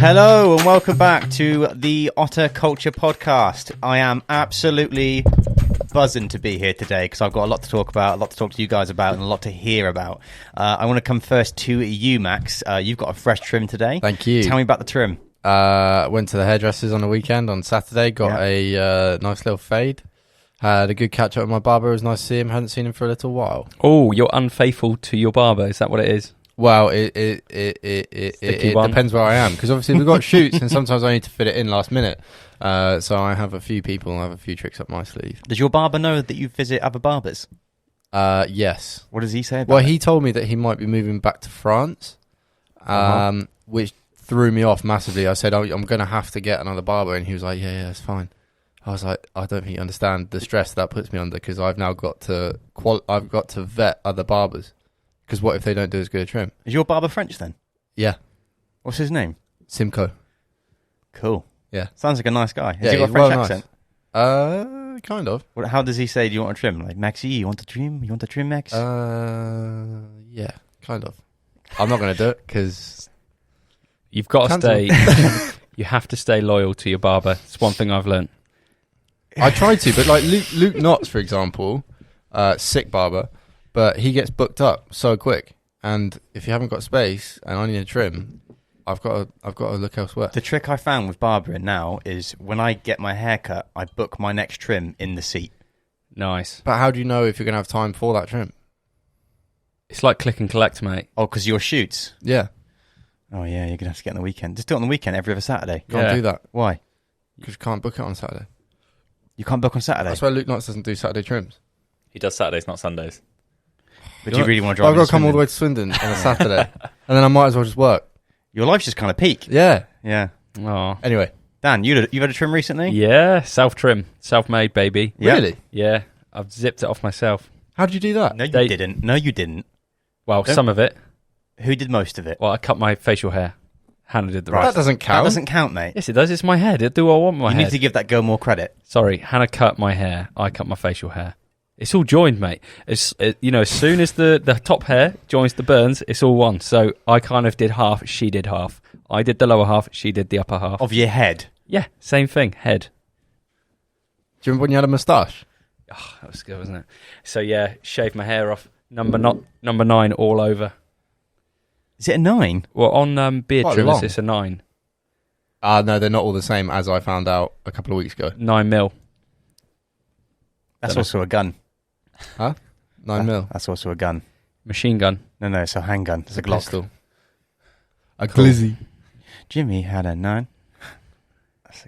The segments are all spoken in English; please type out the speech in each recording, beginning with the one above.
Hello and welcome back to the Ottr Culture Podcast. I am absolutely buzzing to be here today because I've got a lot to talk about, a lot to talk to you guys about, and a lot to hear about. I want to come first to you, Max. You've got a fresh trim today. Thank you. Tell me about the trim. Went to the hairdressers on the weekend on Saturday, got a nice little fade. Had a good catch up with my barber. It was nice to see him. Hadn't seen him for a little while. Oh, you're unfaithful to your barber. Is that what it is? Well, it depends where I am, because obviously we've got shoots and sometimes I need to fit it in last minute. So I have a few people and I have a few tricks up my sleeve. Does your barber know that you visit other barbers? Yes. What does he say about Well, it? he told me that he might be moving back to France, which threw me off massively. I said, I'm going to have to get another barber, and he was like, yeah, it's fine. I was like, I don't think you understand the stress that puts me under, because I've now got to vet other barbers. Because what if they don't do as good a trim? Is your barber French then? Yeah. What's his name? Simcoe. Cool. Yeah. Sounds like a nice guy. Has Yeah, he got a he's French well accent? Nice. Kind of. How does he say, do you want a trim? Like, Maxie, you want a trim? You want a trim, Max? Yeah, kind of. I'm not going to do it because... You've got to stay... You have to stay loyal to your barber. It's one thing I've learned. I try to, but like Luke Knotts, for example, sick barber, but he gets booked up so quick. And if you haven't got space and I need a trim, I've got to look elsewhere. The trick I found with barbering now is when I get my hair cut, I book my next trim in the seat. Nice. But how do you know if you're going to have time for that trim? It's like click and collect, mate. Oh, because your shoots? Yeah. Oh, yeah, you're going to have to get on the weekend. Just do it on the weekend every other Saturday. Can't do that. Why? Because you can't book it on Saturday. You can't book on Saturday? That's why Luke Knotts doesn't do Saturday trims. He does Saturdays, not Sundays. But do you really want to drive I've got to come Swindon? all the way to Swindon on a Saturday. And then I might as well just work. Your life's just kind of peak. Yeah. Yeah. Oh. Anyway. Dan, you've had a trim recently? Yeah, self-trim. Self-made, baby. Yeah. Really? Yeah, I've zipped it off myself. How did you do that? No, you didn't. No, you didn't. Well, Don't- some of it. Who did most of it? Well, I cut my facial hair. Hannah did the That rest. doesn't count. That doesn't count, mate. Yes, it does. It's my head. I do what I want with my You head. need to give that girl more credit. Sorry, Hannah cut my hair. I cut my facial hair. It's all joined, mate. As soon as the top hair joins the burns, it's all one. So I kind of did half. She did half. I did the lower half. She did the upper half. Of your head. Yeah, same thing. Head. Do you remember when you had a moustache? Oh, that was good, wasn't it? So yeah, shaved my hair off. Number 9 all over. Is it a 9? Well, on beard Quite trimmers, long. it's a 9. No, they're not all the same, as I found out a couple of weeks ago. 9 mil. That's also a gun. Huh? 9 mil. That's also a gun. Machine gun. No, it's a handgun. It's a Glock. Pistol. A glizzy. Jimmy had a 9.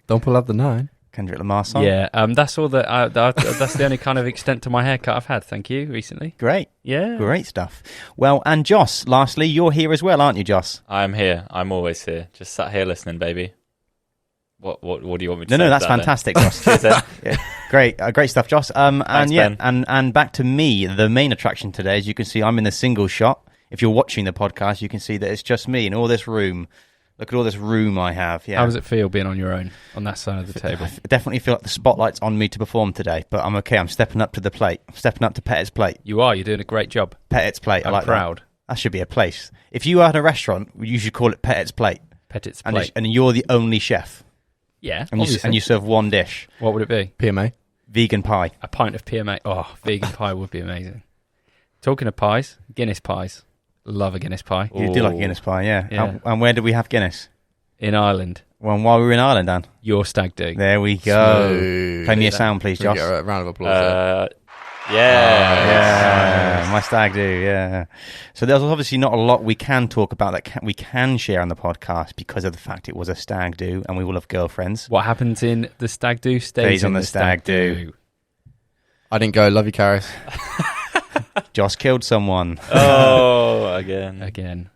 Don't pull out the 9. Kendrick Lamar song. Yeah, that's all that. That's the only kind of extent to my haircut I've had. Thank you. Recently. Great. Yeah. Great stuff. Well, and Joss, lastly, you're here as well, aren't you, Joss? I'm here. I'm always here. Just sat here listening, baby. What do you want me to say? No, that's to that, fantastic, Joss. Cheers, then. Yeah. Great stuff, Joss. And Thanks, yeah, Ben. and back to me, the main attraction today. As you can see, I'm in the single shot. If you're watching the podcast, you can see that it's just me in all this room. Look at all this room I have. Yeah. How does it feel being on your own on that side of the table? I definitely feel like the spotlight's on me to perform today, but I'm okay. I'm stepping up to the plate. I'm stepping up to Pettit's plate. You are. You're doing a great job. Pettit's plate. I I'm like proud. That should be a place. If you had a restaurant, you should call it Pettit's plate. Pettit's And, plate. and you're the only chef. Yeah. And you serve one dish. What would it be? PMA. Vegan pie. A pint of PMA. Oh, vegan pie would be amazing. Talking of pies, Guinness pies. Love a Guinness pie. You do like Guinness pie, yeah. Yeah. And where did we have Guinness? In Ireland. Well, while we were in Ireland, Dan. Your stag do. There we go. Smooth. Play me a sound, please, Can we Josh. get a round of applause there? Yeah. My stag do, yeah. So there's obviously not a lot we can talk about that we can share on the podcast because of the fact it was a stag do and we all have girlfriends. What happens in the stag do stays on in the stag do. I didn't go. Love you, Karis. Josh killed someone. Oh, again. Again.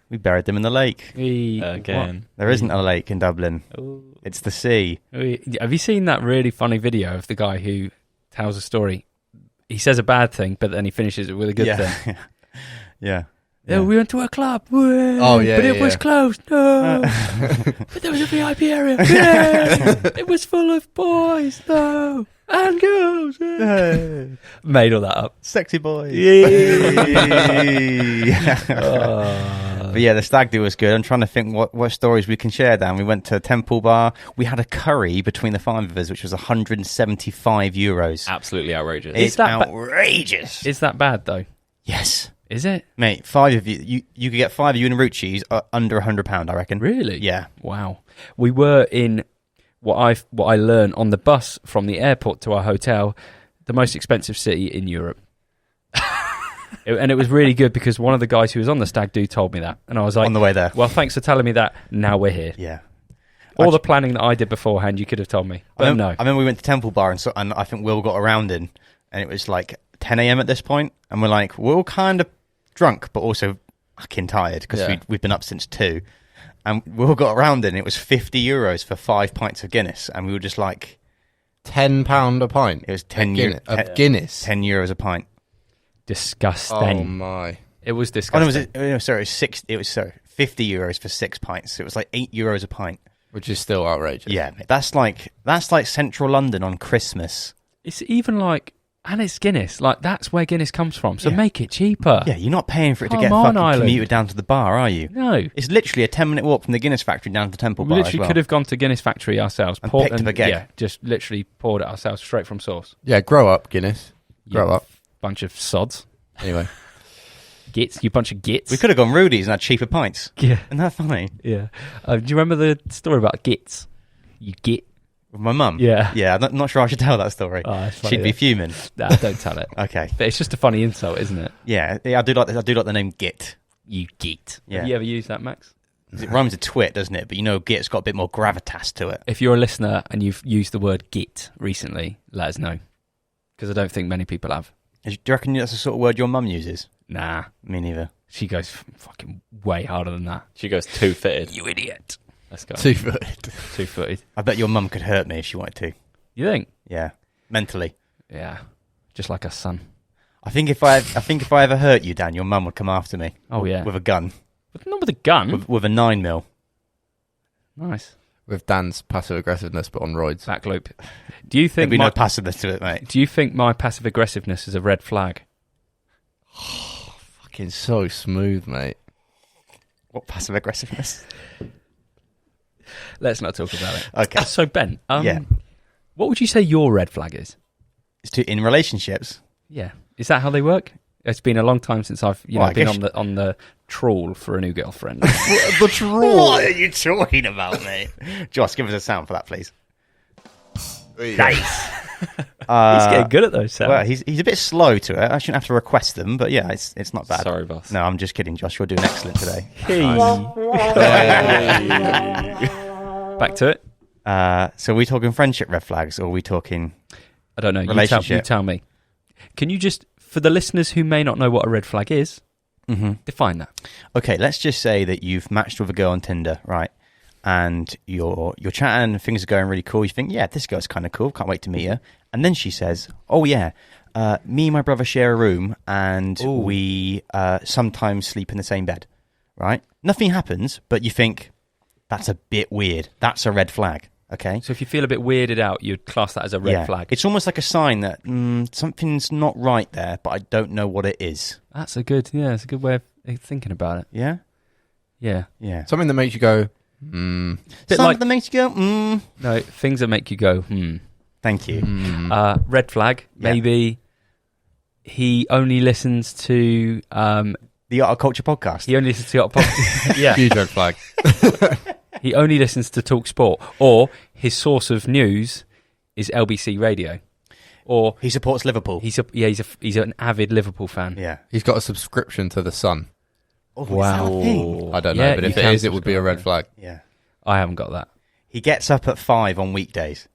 We buried them in the lake. Again. There isn't a lake in Dublin. Ooh. It's the sea. Have you seen that really funny video of the guy who tells a story? He says a bad thing, but then he finishes it with a good thing. Yeah. Yeah, we went to a club. Oh, yeah, but it yeah, was yeah. closed. No, but there was a VIP area. Yeah. It was full of boys. No, and girls. Yeah. Made all that up. Sexy boys. Yeah. But yeah, the stag do was good. I'm trying to think what stories we can share, Dan. We went to Temple Bar. We had a curry between the 5 of us, which was 175 euros. Absolutely outrageous. It's that outrageous. Is that bad though? Yes. Is it? Mate, 5 of you could get 5 of you in a root cheese under £100, I reckon. Really? Yeah. Wow. We were in what I learned on the bus from the airport to our hotel, the most expensive city in Europe. And it was really good because one of the guys who was on the stag do told me that, and I was like, On the way there. well, thanks for telling me that. Now we're here. Yeah. All the planning that I did beforehand, you could have told me. But no. I remember we went to Temple Bar and I think Will got around in, and it was like 10 a.m. at this point, and we're like, we're all kind of drunk, but also fucking tired because we've been up since 2. And we all got around in, it was €50 for 5 pints of Guinness, and we were just like... £10 a pint? It was 10 of Guinness? €10 a pint. Disgusting. Oh, my. It was Oh, disgusting. no, it was €50 for 6 pints. It was like €8 a pint. Which is still outrageous. Yeah, mate, that's like central London on Christmas. It's even like... And it's Guinness. Like, that's where Guinness comes from. So Yeah. make it cheaper. Yeah, you're not paying for it to Come get on, fucking Ireland. commuted down to the bar, are you? No. It's literally a 10-minute walk from the Guinness factory down to the Temple We Bar as literally well. could have gone to Guinness factory ourselves. And picked up a keg. Yeah, just literally poured it ourselves straight from source. Yeah, grow up, Guinness. Grow You up. Bunch of sods. Anyway. Gits. You bunch of gits. We could have gone Rudy's and had cheaper pints. Yeah. Isn't that funny? Yeah. Do you remember the story about gits? You git. With my mum? Yeah. Yeah, I'm not sure I should tell that story. Oh, that's funny, She'd be yeah. fuming. Nah, don't tell it. Okay. But it's just a funny insult, isn't it? Yeah, I do like the name Git. You git. Yeah. Have you ever used that, Max? It rhymes with twit, doesn't it? But you know, Git's got a bit more gravitas to it. If you're a listener and you've used the word git recently, let us know. Because I don't think many people have. Do you reckon that's the sort of word your mum uses? Nah. Me neither. She goes fucking way harder than that. She goes two-footed. You idiot. Let's go. 2-footed. Two-footed. I bet your mum could hurt me if she wanted to. You think? Yeah, mentally. Yeah. Just like a son. I think if I ever hurt you, Dan, your mum would come after me. Oh, yeah. With a gun. But not with a gun. With a 9mm. Nice. With Dan's passive aggressiveness, but on roids. Back loop. Do you There'd think be no passiveness to it, mate. Do you think my passive aggressiveness is a red flag? Fucking so smooth, mate. What passive aggressiveness? Let's not talk about it. Okay. So Ben, Yeah. what would you say your red flag is? It's in relationships. Yeah, is that how they work? It's been a long time since I've Well, I been guess on the trawl for a new girlfriend. The troll. What are you talking about, mate? Josh, give us a sound for that, please. Nice. He's getting good at those sounds. Well, he's a bit slow to it. I shouldn't have to request them, but yeah, it's not bad. Sorry, boss. No, I'm just kidding, Josh. You're doing excellent today. Back to it. So are we talking friendship red flags, or are we talking... I don't know. You Relationship. tell me. Can you just, for the listeners who may not know what a red flag is, define that? Okay, let's just say that you've matched with a girl on Tinder, right? And you're chatting and things are going really cool. You think, yeah, this girl's kind of cool. Can't wait to meet her. And then she says, oh, yeah, me and my brother share a room and we sometimes sleep in the same bed, right? Nothing happens, but you think, that's a bit weird. That's a red flag, okay? So if you feel a bit weirded out, you'd class that as a red flag. It's almost like a sign that something's not right there, but I don't know what it is. That's a good way of thinking about it. Yeah? Yeah. Yeah. Something that makes you go, Bit Something like, that makes you go, no, things that make you go, Thank you. Red flag, Yeah. maybe he only listens to... The Ottr Culture podcast. he only listens to... yeah. huge red flag. He only listens to Talk Sport, or his source of news is LBC Radio, or He supports Liverpool. he's an avid Liverpool fan. Yeah. He's got a subscription to The Sun. Oh, is Wow. that a thing? I don't Yeah, know, but you if it can is, it would be a red flag. Yeah. I haven't got that. He gets up at 5 on weekdays.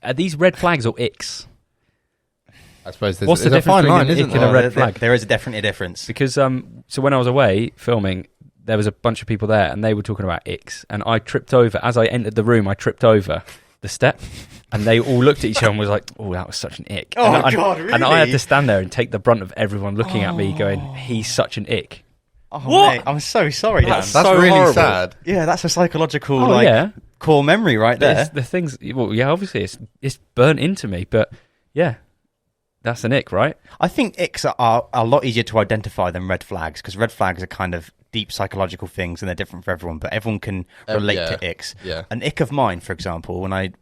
Are these red flags or icks? I suppose there's, What's the there's a difference fine line, between an isn't ick and there? a red flag? There is definitely a difference. Because so when I was away filming, there was a bunch of people there, and they were talking about icks, and I tripped over as I entered the room. I tripped over the step, and they all looked at each other and was like, "Oh, that was such an ick." Oh, and God, And I had really? to stand there and take the brunt of everyone looking at me, going, "He's such an ick." Oh, What? mate, I'm so sorry, Dan. That's That's so really horrible. sad. Yeah, that's a psychological Oh, yeah. core memory right there. The things, well, yeah, obviously it's burnt into me, but yeah, that's an ick, right? I think icks are a lot easier to identify than red flags, because red flags are kind of deep psychological things and they're different for everyone, but everyone can relate to icks. Yeah. An ick of mine, for example, when I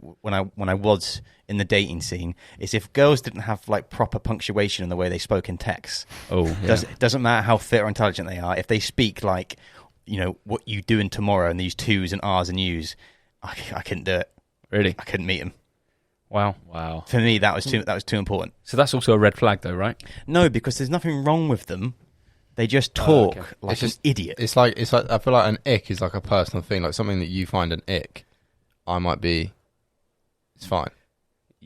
was in the dating scene, is if girls didn't have like proper punctuation in the way they spoke in text. Oh, It doesn't matter how fit or intelligent they are. If they speak like, what you doing tomorrow and these twos and R's and U's, I couldn't do it. really? I couldn't meet them. Wow. For me, that was too important. So that's also a red flag, though, right? No, because there's nothing wrong with them. They just talk okay. like It's just- an idiot. It's like I feel like an ick is like a personal thing, like something that you find an ick. It's fine.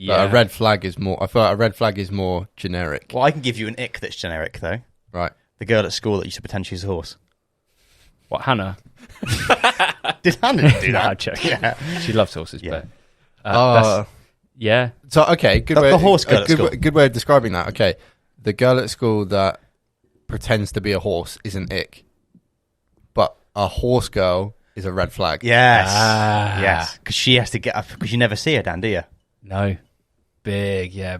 But a red flag is more. I feel like a red flag is more generic. Well, I can give you an ick that's generic, though. Right. The girl at school that used to pretend she's a horse. What, Hannah? Did Hannah do Nah, that? I'm joking. Yeah. She loves horses, Yeah. but yeah. So okay, good The way. horse girl at school. Good way of describing that. Okay, the girl at school that pretends to be a horse is an ick, but a horse girl is a red flag. Yes. Ah. Yes. Because she has to get up, because you never see her, Dan, do you? No. Big, yeah.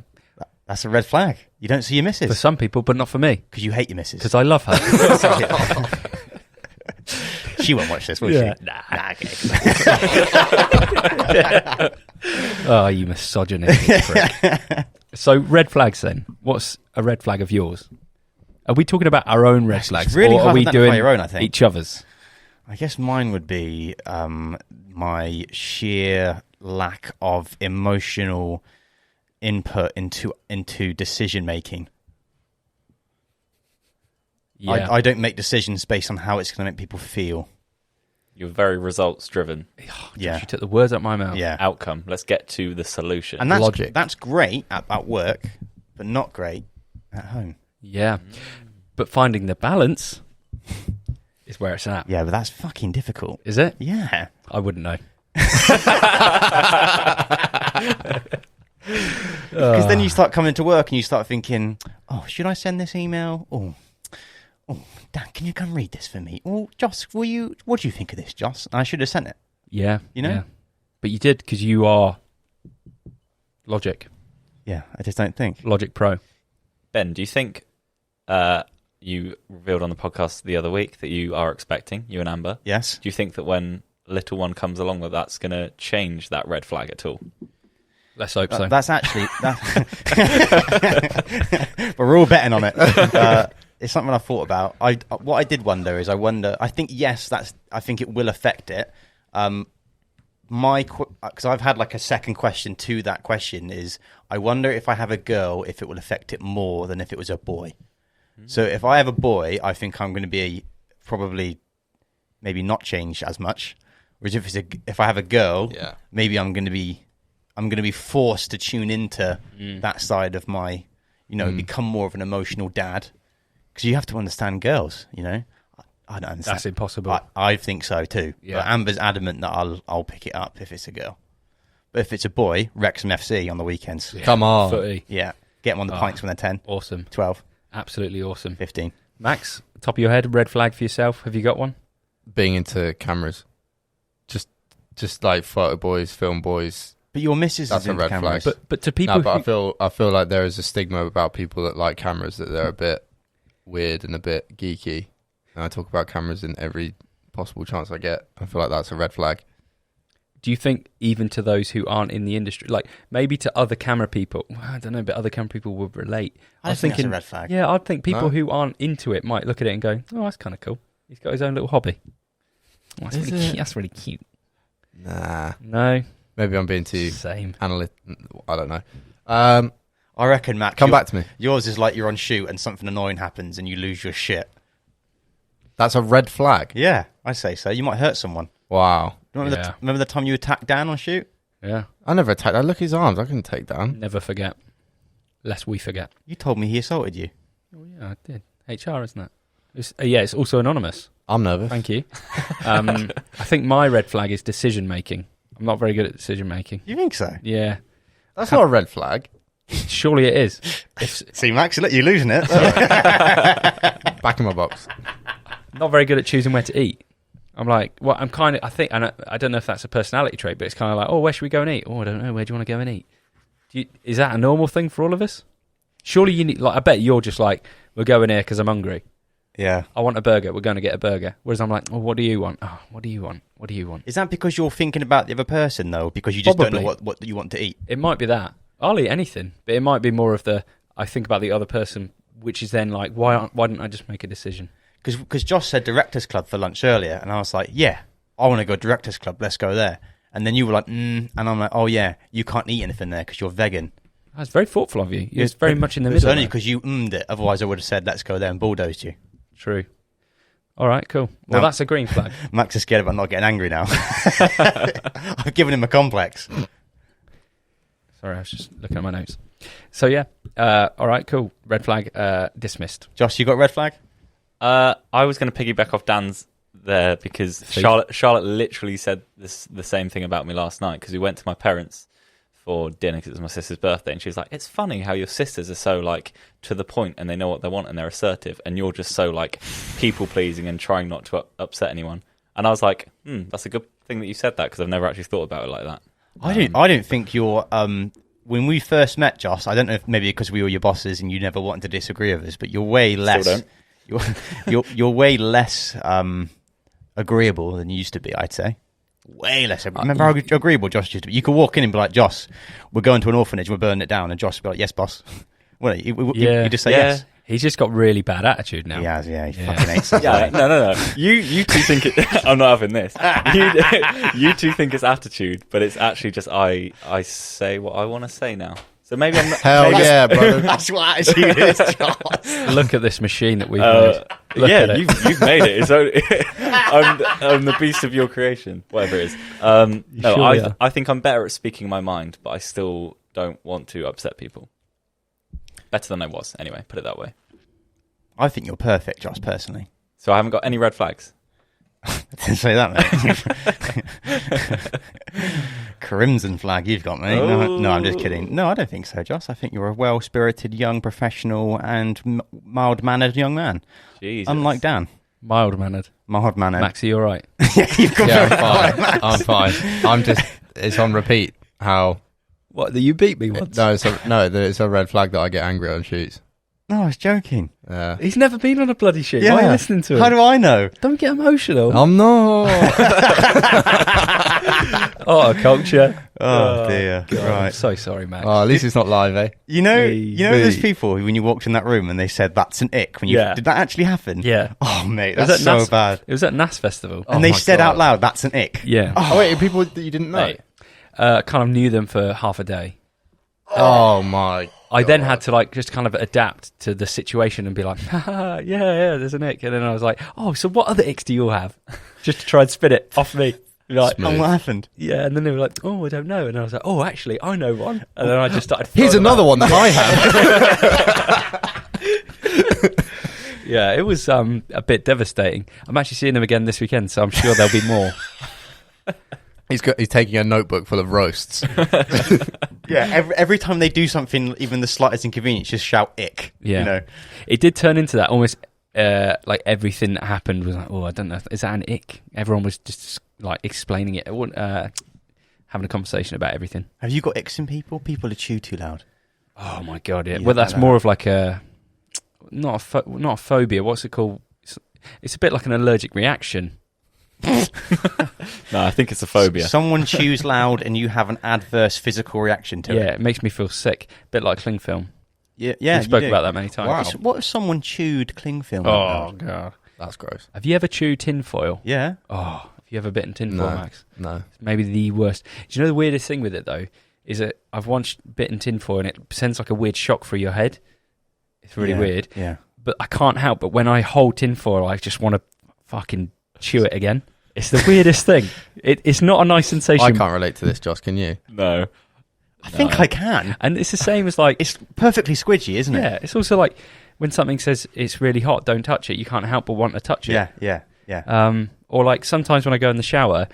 That's a red flag. You don't see your For missus. some people, but not for me, Because you hate your missus. because I love her. She won't watch this, will Yeah. she? Nah, okay. Oh, you misogynistic prick. So, red flags then. What's a red flag of yours? Are we talking about our own red It's flags, really or are hard we to identify doing your own, I think. each other's? I guess mine would be my sheer lack of emotional input into decision making. Yeah. I don't make decisions based on how it's going to make people feel. You're very results driven. Yeah, She took the words out of my mouth. yeah. Outcome. Let's get to the solution. And that's Logic. That's great at work, but not great at home. Yeah. But finding the balance is where it's at. Yeah, but that's fucking difficult. Is it? Yeah. I wouldn't know. Because then you start coming to work and you start thinking, oh, should I send this email? Oh, Dan, can you come read this for me? Oh, Joss, what do you think of this, Joss? I should have sent it. Yeah. You know? Yeah. But you did, because you are Logic. Yeah, I just don't think. Logic Pro. Ben, do you think you revealed on the podcast the other week that you are expecting, you and Amber? Yes. Do you think that when little one comes along that's going to change that red flag at all? Let's hope so. That's actually... We're all betting on it. It's something I thought about. What I did wonder is, I think, yes, I think it will affect it. Because I've had like a second question to that question is, I wonder if I have a girl, if it will affect it more than if it was a boy. So if I have a boy, I think I'm going to be probably maybe not change as much. Whereas if I have a girl, Yeah. maybe I'm going to be forced to tune into that side of my, become more of an emotional dad. Because you have to understand girls, I don't understand. That's impossible. I think so too. Yeah. But Amber's adamant that I'll pick it up if it's a girl. But if it's a boy, Wrexham FC on the weekends. Yeah. Come on. Footy. Yeah. Get them on the pints when they're 10, Awesome. 12, Absolutely awesome. 15. Max, top of your head, red flag for yourself. Have you got one? Being into cameras, just like photo boys, film boys. But your missus That's is a into red cameras. flag. But to people No, but who... I feel like there is a stigma about people that like cameras, that they're a bit weird and a bit geeky. And I talk about cameras in every possible chance I get. I feel like that's a red flag. Do you think even to those who aren't in the industry, like maybe to other camera people, I don't know, but other camera people would relate. I was think thinking, that's a red flag. Yeah, I'd think people No. who aren't into it might look at it and go, oh, that's kind of cool. He's got his own little hobby. Oh, that's, Is really it? cute. That's really cute. Nah. No, Maybe I'm being too same. analytic. I don't know. I reckon, Matt. Come back to me. Yours is like you're on shoot and something annoying happens and you lose your shit. That's a red flag. Yeah, I say so. You might hurt someone. Wow. Remember the time you attacked Dan on shoot? Yeah, I never attacked. Look at his arms. I couldn't take down. never forget. Lest we forget. You told me he assaulted you. Oh, yeah, I did. HR, isn't it? It's also anonymous. I'm nervous. Thank you. I think my red flag is decision making. I'm not very good at decision making. You think so? Yeah, That's not a red flag. surely it is. If, See, Max, look, you're losing it. Back in my box. not very good at choosing where to eat. I'm like, well, I think, and I don't know if that's a personality trait, but it's kind of like, oh, where should we go and eat? Oh, I don't know. Where do you want to go and eat? Is that a normal thing for all of us? Surely you need, like, I bet you're just like, we're going here because I'm hungry. Yeah. I want a burger. We're going to get a burger. Whereas I'm like, oh, what do you want? Oh, what do you want? What do you want? Is that because you're thinking about the other person, though? Because you just don't know what you want to eat? It might be that. I'll eat anything, but it might be more of the, I think about the other person, which is then like, why didn't I just make a decision? Because Josh said Directors Club for lunch earlier, and I was like, yeah, I want to go Directors Club. Let's go there. And then you were like, and I'm like, oh yeah, you can't eat anything there because you're vegan. That's very thoughtful of you. It's very much in the middle. It's only because you it. Otherwise, I would have said, let's go there and bulldozed you. True. All right, cool. Well, that's a green flag. Max is scared about not getting angry now. I've given him a complex. Sorry, I was just looking at my notes. So, yeah. All right, cool. Red flag dismissed. Josh, you got red flag? I was going to piggyback off Dan's there because Charlotte literally said the same thing about me last night because we went to my parents for dinner because it was my sister's birthday, and she was like, it's funny how your sisters are so like to the point and they know what they want and they're assertive, and you're just so like people pleasing and trying not to upset anyone. And I was like, that's a good thing that you said that because I've never actually thought about it like that. I don't think you're when we first met, Josh, I don't know if maybe because we were your bosses and you never wanted to disagree with us, but you're way less Still don't. you're way less agreeable than you used to be, I'd say. Way less. Remember how agreeable Josh used to be? You could walk in and be like, Josh, we're going to an orphanage, we're burning it down. And Josh would be like, yes, boss. Well, you just say yes. He's just got really bad attitude now. He has, yeah. He fucking hates it. Yeah, no. You two think it... I'm not having this. You two think it's attitude, but it's actually just I say what I want to say now. So maybe I'm not... Hell yeah, brother. That's what attitude is, Josh. Look at this machine that we've made. Look at it. You've made it. It's only, I'm the beast of your creation, whatever it is. I think I'm better at speaking my mind, but I still don't want to upset people. Better than I was, anyway, put it that way. I think you're perfect, Josh, personally. So I haven't got any red flags. I didn't say that, mate. Crimson flag you've got, mate. No, I'm just kidding. No, I don't think so, Josh. I think you're a well-spirited, young, professional and mild-mannered young man. Jesus. Unlike Dan. Mild-mannered. Mild-mannered. Max, are you all right? I'm fine. I'm just, it's on repeat how... What, that you beat me once? It's a red flag that I get angry on shoots. No, I was joking. He's never been on a bloody shoot. Yeah. Why are you listening to him? How do I know? Don't get emotional. I'm not. Oh, culture. Oh, dear. God. Right. I'm so sorry, Max. Oh, at least it's not live, eh? You know those people when you walked in that room and they said that's an ick. Did that actually happen? Yeah. Oh, mate, that's so bad. It was at NAS Festival. And they said out loud, that's an ick. Yeah. Oh, wait, people that you didn't know? Mate, kind of knew them for half a day. Oh my! I then had to like just kind of adapt to the situation and be like, haha, yeah, there's an ick, and then I was like, oh, so what other icks do you all have? Just to try and spin it off me. Like, and what happened? Yeah, and then they were like, oh, I don't know, and I was like, oh, actually, I know one, and then I just started. Here's another one that I have. Yeah, it was a bit devastating. I'm actually seeing them again this weekend, so I'm sure there'll be more. He's taking a notebook full of roasts. Yeah, every time they do something, even the slightest inconvenience, just shout ick. Yeah, you know? It did turn into that almost. Like everything that happened was like, oh, I don't know, is that an ick? Everyone was just like explaining it, having a conversation about everything. Have you got icks in people? People who chew too loud. Oh my god, yeah. You Well, that's like more of like not a phobia. What's it called? It's a bit like an allergic reaction. No, I think it's a phobia. Someone chews loud and you have an adverse physical reaction to it. Yeah, it makes me feel sick. A bit like cling film. Yeah. We spoke about that many times. Wow. What if someone chewed cling film? Oh god, that's gross. Have you ever chewed tinfoil? Yeah. Oh, have you ever bitten tinfoil, Max? No. It's maybe the worst. Do you know the weirdest thing with it though? Is that I've once bitten tinfoil and it sends like a weird shock through your head. It's really weird. Yeah. But I can't help. But when I hold tinfoil, I just want to fucking chew it again. It's the weirdest thing. It's not a nice sensation. I can't relate to this, Josh. Can you? No. I think I can. And it's the same as like... It's perfectly squidgy, isn't it? Yeah, it's also like when something says it's really hot, don't touch it. You can't help but want to touch it. Yeah. Or like sometimes when I go in the shower,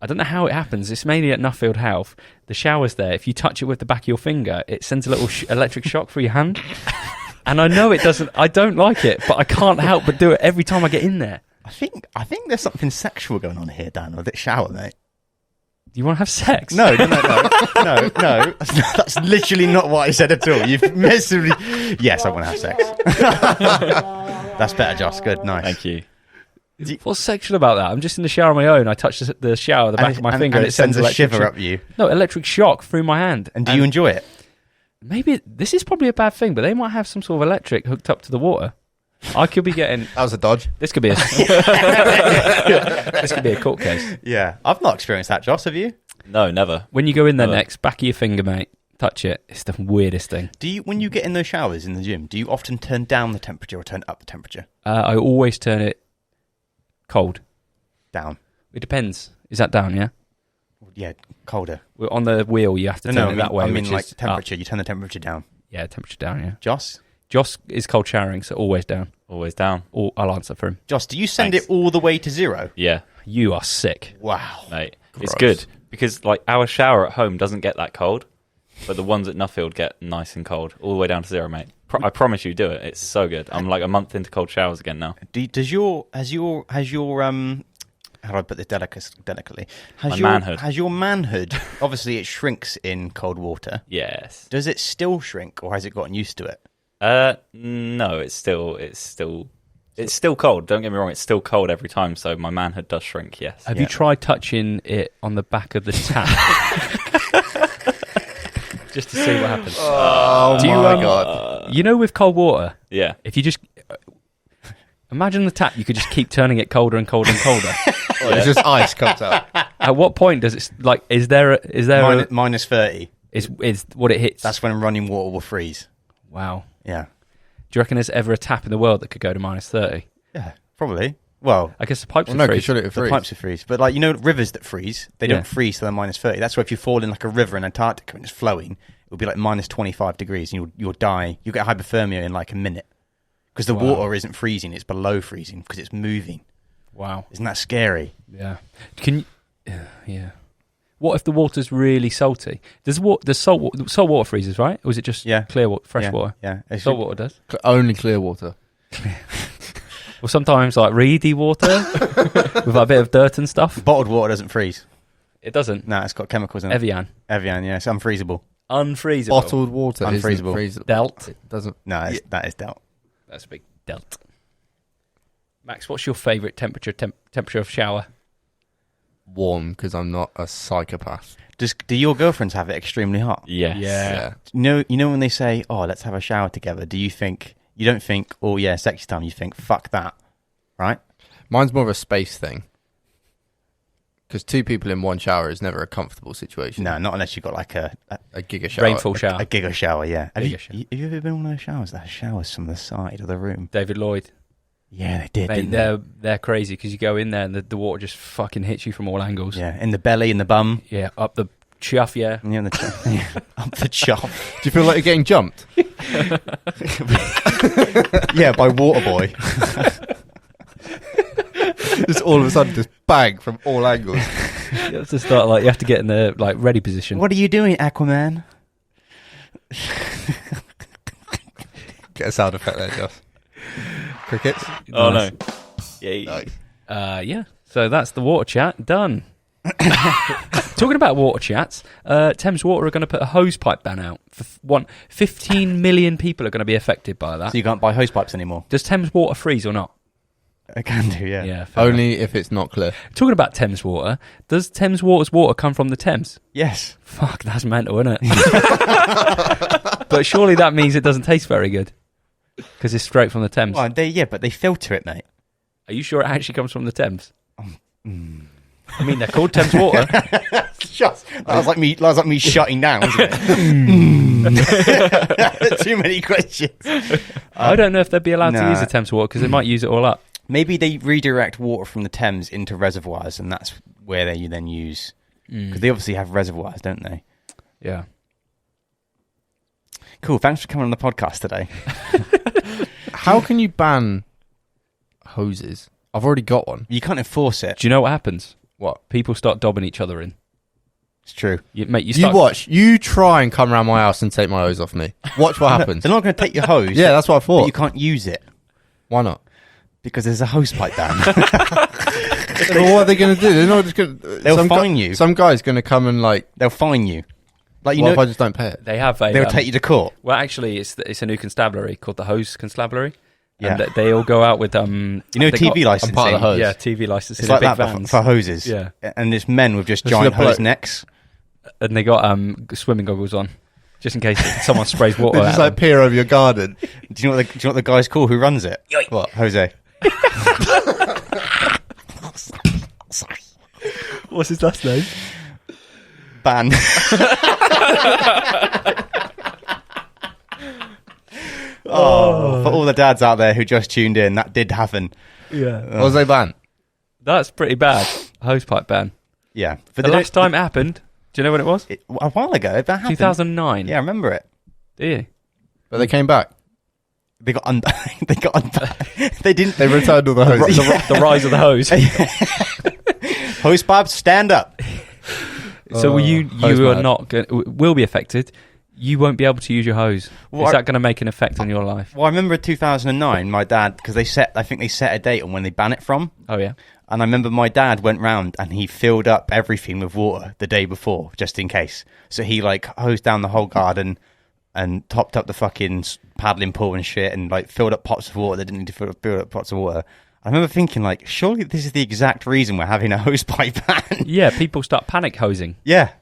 I don't know how it happens. It's mainly at Nuffield Health. The shower's there. If you touch it with the back of your finger, it sends a little electric shock through your hand. And I know it doesn't... I don't like it, but I can't help but do it every time I get in there. I think there's something sexual going on here, Dan, with that shower, mate. you want to have sex? No. That's literally not what I said at all. You've massively... Yes, I want to have sex. That's better, Josh. Good, nice. Thank you. What's sexual about that? I'm just in the shower on my own. I touch the shower, the back of my finger, and it sends a electric shiver up you. No, electric shock through my hand. And do you enjoy it? Maybe this is probably a bad thing, but they might have some sort of electric hooked up to the water. I could be getting... That was a dodge. This could be a... this could be a court case. Yeah. I've not experienced that, Josh. Have you? No, never. When you go in there Never. next, back of your finger, mate, touch it. It's the weirdest thing. Do you, when you get in those showers in the gym, do you often turn down the temperature or turn up the temperature? I always turn it cold. Down. It depends. Is that down, yeah? Yeah, colder. Well, on the wheel, you have to turn it that way. I mean, which like is temperature. up. You turn the temperature down. Yeah, temperature down, yeah. Joss? Joss is cold showering, so always down. Always down. Or I'll answer for him. Joss, do you send Thanks. it all the way to 0? Yeah, You are sick. Wow. mate. It's Gross. good because like our shower at home doesn't get that cold, but the ones at Nuffield get nice and cold all the way down to 0, mate. I promise you, do it. It's so good. I'm like a month into cold showers again now. Has your how do I put this delicately? My manhood. Has your manhood, obviously it shrinks in cold water. Yes. Does it still shrink or has it gotten used to it? No, it's still cold. Don't get me wrong, it's still cold every time, so my manhood does shrink, yes. Have Yeah. you tried touching it on the back of the tap? Just to see what happens. Oh Do you, my god. You know, with cold water, Yeah. if you just... imagine the tap, you could just keep turning it colder and colder and colder. It's just ice comes out. At what point does it... Like, is there Minus 30. is what it hits? That's when running water will freeze. Wow. Yeah. Do you reckon there's ever a tap in the world that could go to minus 30? Yeah, probably. Well, I guess the pipes Well, are no, free. because surely it the freeze. pipes will freeze. But like, you know, rivers that freeze, they Yeah. don't freeze till they're minus 30. That's why if you fall in like a river in Antarctica and it's flowing, it will be like minus 25 degrees and you'll die. You'll get hypothermia in like a minute. Because the Wow. water isn't freezing, it's below freezing because it's moving. Wow. Isn't that scary? Yeah. Can you... Yeah. What if the water's really salty? Does salt water freezes, right? Or is it just Yeah. clear water, fresh Yeah, water? Yeah. It's- Salt water does. Only clear water. Or sometimes like reedy water with like, a bit of dirt and stuff. Bottled water doesn't freeze. It doesn't. No, it's got chemicals in it. Evian. Evian, yeah. It's unfreezable. Unfreezable. Bottled water isn't Unfreezable. freezable. Delt. It doesn't. No, that is dealt. That's a big delt. Max, what's your favourite temperature of shower? Warm, because I'm not a psychopath. Do your girlfriends have it extremely hot? Yes. Yeah. You know when they say, "Oh, let's have a shower together." Do you think you don't think, "Oh yeah, sexy time"? You think, "Fuck that," right? Mine's more of a space thing. Because 2 people in one shower is never a comfortable situation. No, not unless you've got like a giga shower. Rainfall shower. a giggle shower. Yeah. Have Giggle shower. you ever been in one of those showers that has showers from the side of the room? David Lloyd. Yeah, they did. Mate, Didn't they? they're crazy because you go in there and the water just fucking hits you from all angles. Yeah, in the belly, in the bum. Yeah, up the chuff, yeah. Yeah, in the yeah, up the chop. Do you feel like you're getting jumped? Yeah, by Waterboy. Just all of a sudden, just bang from all angles. You have to start like you have to get in the like ready position. What are you doing, Aquaman? Get a sound effect there, Josh. Crickets. Oh Nice. no. Yeah. Nice. Yeah. So that's the water chat done. Talking about water chats, Thames Water are going to put a hosepipe ban out. 15 million people are going to be affected by that. So you can't buy hose pipes anymore. Does Thames Water freeze or not? I can do, yeah. Yeah. fair Only if it's not clear. enough. Talking about Thames Water, does Thames Water's water come from the Thames? Yes. Fuck, that's mental, isn't it? But surely that means it doesn't taste very good because it's straight from the Thames. Well, but they filter it, mate. Are you sure it actually comes from the Thames? I mean, they're called Thames Water. That was like me shutting down, wasn't it? Too many questions. I don't know if they'd be allowed to nah. use the Thames Water because they might use it all up. Maybe they redirect water from the Thames into reservoirs, and that's where they then use. Because they obviously have reservoirs, don't they? Yeah. Cool. Thanks for coming on the podcast today. How can you ban hoses? I've already got one. You can't enforce it. Do you know what happens? What? People start dobbing each other in. It's true. You You start, watch. You try and come around my house and take my hose off me. Watch what happens. They're not going to take your hose. Yeah, that's what I But thought. you can't use it. Why not? Because there's a hosepipe ban. Well, what are they going to do? They're not just going. They'll fine you. Some guy's going to come and like. They'll fine you. Like What if I just don't pay it? They have a. they'll take you to court. Well, actually, it's a new constabulary called the Hose Constabulary. Yeah. And they all go out with You know, they TV got- licensing. I'm part of the hose. Yeah, TV licenses. It's like big that vans. for hoses. Yeah. And it's men with just This giant is a hose bloke. necks. And they got swimming goggles on, just in case someone sprays water. They just at like them. peer over your garden. Do you know what the guy's called who runs it? What? Jose. What's his last name? Ban. Oh, for all the dads out there who just tuned in, that did happen. Yeah, What was they ban? that's pretty bad. Hosepipe ban. Yeah. But The they last time it happened, do you know when it was? a while ago, that happened. 2009. Yeah, I remember it. Do you? But they came back. They got they didn't. They returned all the hoses. The rise of the hose. Hose pipes, stand up. So you hose are man. not going will be affected. You won't be able to use your hose. Well, Is that going to make an effect on your life? Well, I remember 2009, my dad, because I think they set a date on when they ban it from. Oh yeah. And I remember my dad went round and he filled up everything with water the day before, just in case. So he like hosed down the whole garden and topped up the fucking paddling pool and shit and like filled up pots of water that didn't need to fill up pots of water. I remember thinking like, surely this is the exact reason we're having a hosepipe ban. Yeah, people start panic hosing. Yeah,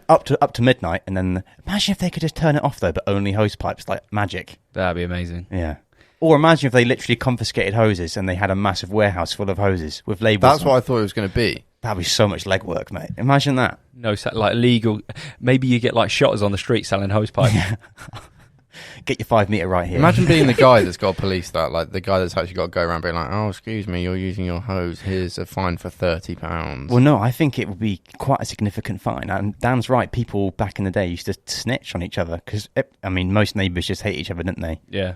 up to midnight, and then imagine if they could just turn it off though, but only hosepipes, like magic. That'd be amazing. Yeah. Or imagine if they literally confiscated hoses and they had a massive warehouse full of hoses with labels. That's what I thought it was going to be. That'd be so much legwork, mate. Imagine that. No, like illegal. Maybe you get like shotters on the street selling hosepipe. Get your 5 meter right here. Imagine being the guy that's got to police that, like the guy that's actually got to go around being like, "Oh, excuse me, you're using your hose. Here's a fine for £30." Well, no, I think it would be quite a significant fine. And Dan's right. People back in the day used to snitch on each other because, I mean, most neighbours just hate each other, didn't they? Yeah.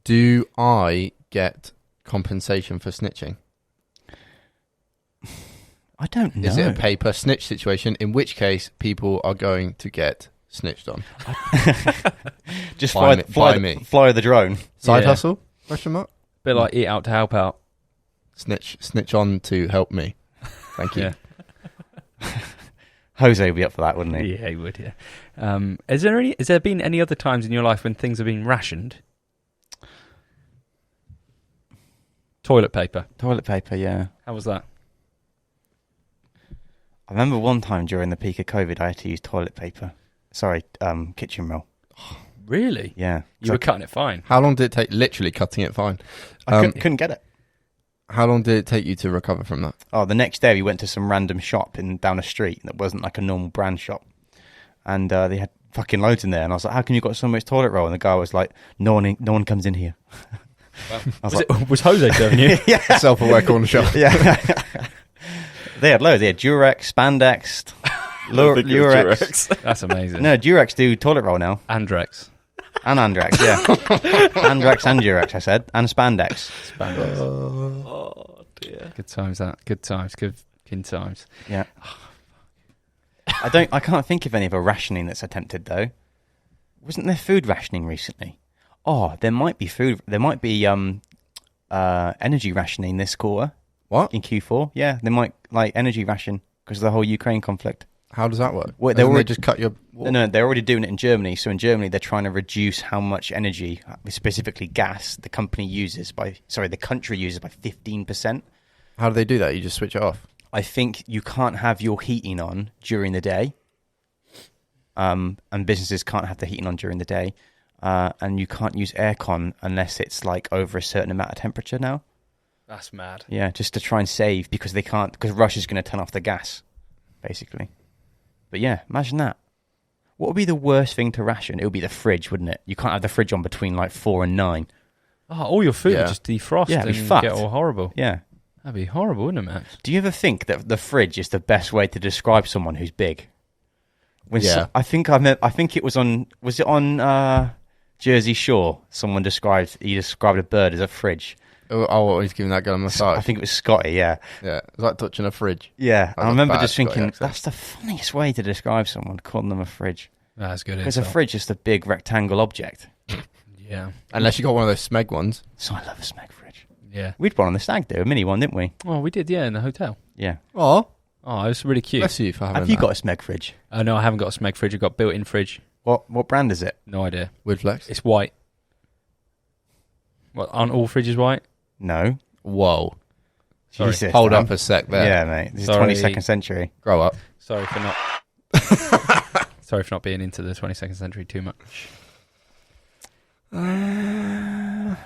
Do I get compensation for snitching? I don't know. Is it a paper snitch situation? In which case, people are going to get snitched on. Just By fly me. fly the drone. Side Yeah. hustle? Question mark. Bit like eat out to help out. Snitch on to help me. Thank you. Yeah. Jose would be up for that, wouldn't he? Yeah, he would. Yeah. Has there been any other times in your life when things have been rationed? Toilet paper. Toilet paper, yeah. How was that? I remember one time during the peak of COVID, I had to use toilet paper. Sorry, kitchen roll. Really? Yeah. You were cutting it fine. How long did it take? Literally cutting it fine. I couldn't get it. How long did it take you to recover from that? Oh, the next day we went to some random shop down a street that wasn't like a normal brand shop. And they had fucking loads in there. And I was like, how come you got so much toilet roll? And the guy was like, no one comes in here. Was Jose serving you? Yeah. Self-aware corner shop. Yeah. They had loads. They had Durex, Spandex, Lurex. That's amazing. No, Durex do toilet roll now. Andrex. And Andrax, yeah. Andrax and Durex, I said. And Spandex. Spandex. Oh dear. Good times that. Good times. Good times. Yeah. I can't think of any of a rationing that's attempted though. Wasn't there food rationing recently? Oh, there might be energy rationing this quarter. What? In Q4? Yeah, they might like energy ration because of the whole Ukraine conflict. How does that work? Well, They just cut your... No, they're already doing it in Germany. So in Germany, they're trying to reduce how much energy, specifically gas, the country uses by 15%. How do they do that? You just switch it off? I think you can't have your heating on during the day, and businesses can't have the heating on during the day, and you can't use aircon unless it's like over a certain amount of temperature now. That's mad. Yeah, just to try and save because they can't, because Russia's going to turn off the gas, basically. But yeah, imagine that. What would be the worst thing to ration? It would be the fridge, wouldn't it? You can't have the fridge on between like 4 and 9. Oh, all your food Yeah. would just defrost Yeah, it'd and be fucked. get all horrible. Yeah. That'd be horrible, wouldn't it, Matt? Do you ever think that the fridge is the best way to describe someone who's big? Yeah. I think it was on Jersey Shore. Someone described a bird as a fridge. Oh, he's giving that guy a massage. I think it was Scotty. Yeah, Yeah, it's like touching a fridge. yeah. That's I a remember bad just thinking Scotty accent. that's the funniest way to describe someone, calling them a fridge. That's good. Because a fridge is just a big rectangle object. Yeah. Unless you got one of those Smeg ones. So I love a Smeg fridge. Yeah. We'd one on the stag do, a mini one, didn't we? Oh, we did, yeah, in the hotel. Yeah. Oh, Oh, it was really cute. bless you for having Have you that. got a Smeg fridge? No, I haven't got a Smeg fridge. I've got built-in fridge. What brand is it? No idea. Weird flex? It's white. What, aren't all fridges white? No. Whoa. Sorry. Jesus, Hold Dan. up a sec there. Yeah, mate. This Sorry. is 22nd century. Grow up. Sorry for not... Sorry for not being into the 22nd century too much. I'm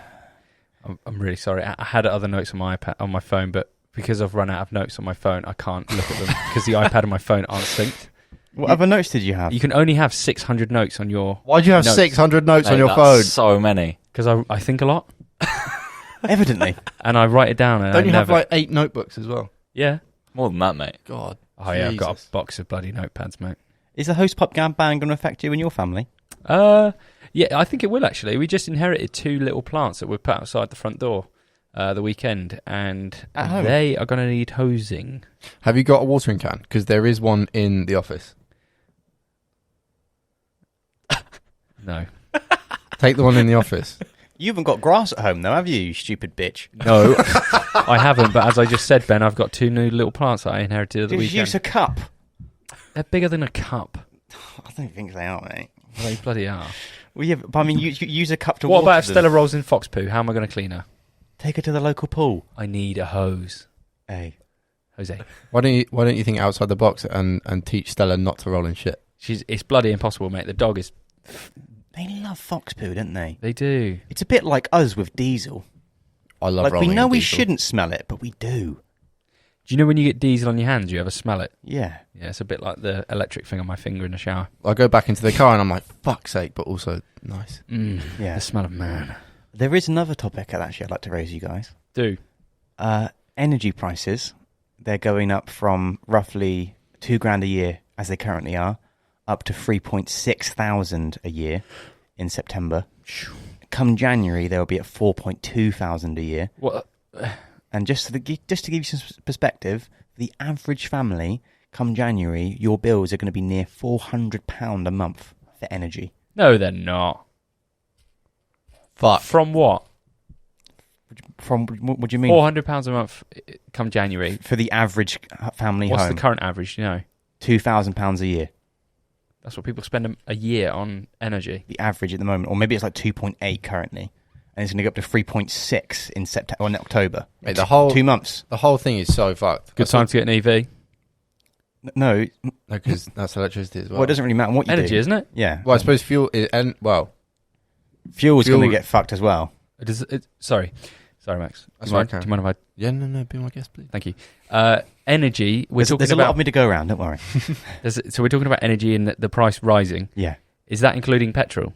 really sorry. I had other notes on my iPad, on my phone, but because I've run out of notes on my phone, I can't look at them because the iPad and my phone aren't synced. What other notes did you have? You can only have 600 notes on your... Why'd you have Notes. 600 notes on Mate, your that's phone? So many. Because I think a lot, Evidently. and I write it down. And Don't I you have never... like 8 notebooks as well? Yeah. More than that, mate. God. Oh, yeah, I've got Jesus. a box of bloody notepads, mate. Is the Housepipe ban going to affect you and your family? Yeah, I think it will, actually. We just inherited 2 little plants that were put outside the front door the weekend, and At home? they are going to need hosing. Have you got a watering can? Because there is one in the office. No. Take the one in the office. You haven't got grass at home, though, have you, you stupid bitch? No, I haven't, but as I just said, Ben, I've got 2 new little plants that I inherited at the Just weekend. use a cup. They're bigger than a cup. I don't think they are, mate. They bloody are. Well, yeah, but I mean, you use a cup to What water about if them. Stella rolls in fox poo? How am I going to clean her? Take her to the local pool. I need a hose. Hey. Jose. Why don't you think outside the box and teach Stella not to roll in shit? It's bloody impossible, mate. The dog is... They love fox poo, don't they? They do. It's a bit like us with diesel. I love Like, rolling we know in we diesel. shouldn't smell it, but we do. Do you know when you get diesel on your hands, you ever smell it? Yeah. Yeah, it's a bit like the electric thing on my finger in the shower. I go back into the car and I'm like, fuck's sake, but also nice. Yeah. The smell of man. There is another topic that actually I'd like to raise you guys. Do. Energy prices. They're going up from roughly $2,000 a year, as they currently are, up to 3,600 a year in September. Come January, they'll be at 4,200 a year. What? And just to give you some perspective, the average family, come January, your bills are going to be near £400 a month for energy. No, they're not. Fuck. From what? From what do you mean? £400 a month come January. For the average family What's home, the current average, you know? £2,000 a year. That's what people spend a year on energy. The average at the moment, or maybe it's like 2.8 currently, and it's going to go up to 3.6 in September or in October. Mate, the whole 2 months. the whole thing is so fucked. Good time to get an EV. No, because that's electricity as well. well, it doesn't really matter what you Energy, do. isn't it? Yeah. Well, I suppose fuel is, and well, Fuel's going to fuel- get fucked as well. Sorry, Max. That's Do you mind? okay. Do you mind if I... yeah, no, be my guest, please. Thank you. Energy, we're There's talking a lot about... of me to go around, don't worry. So we're talking about energy and the price rising. Yeah. Is that including petrol?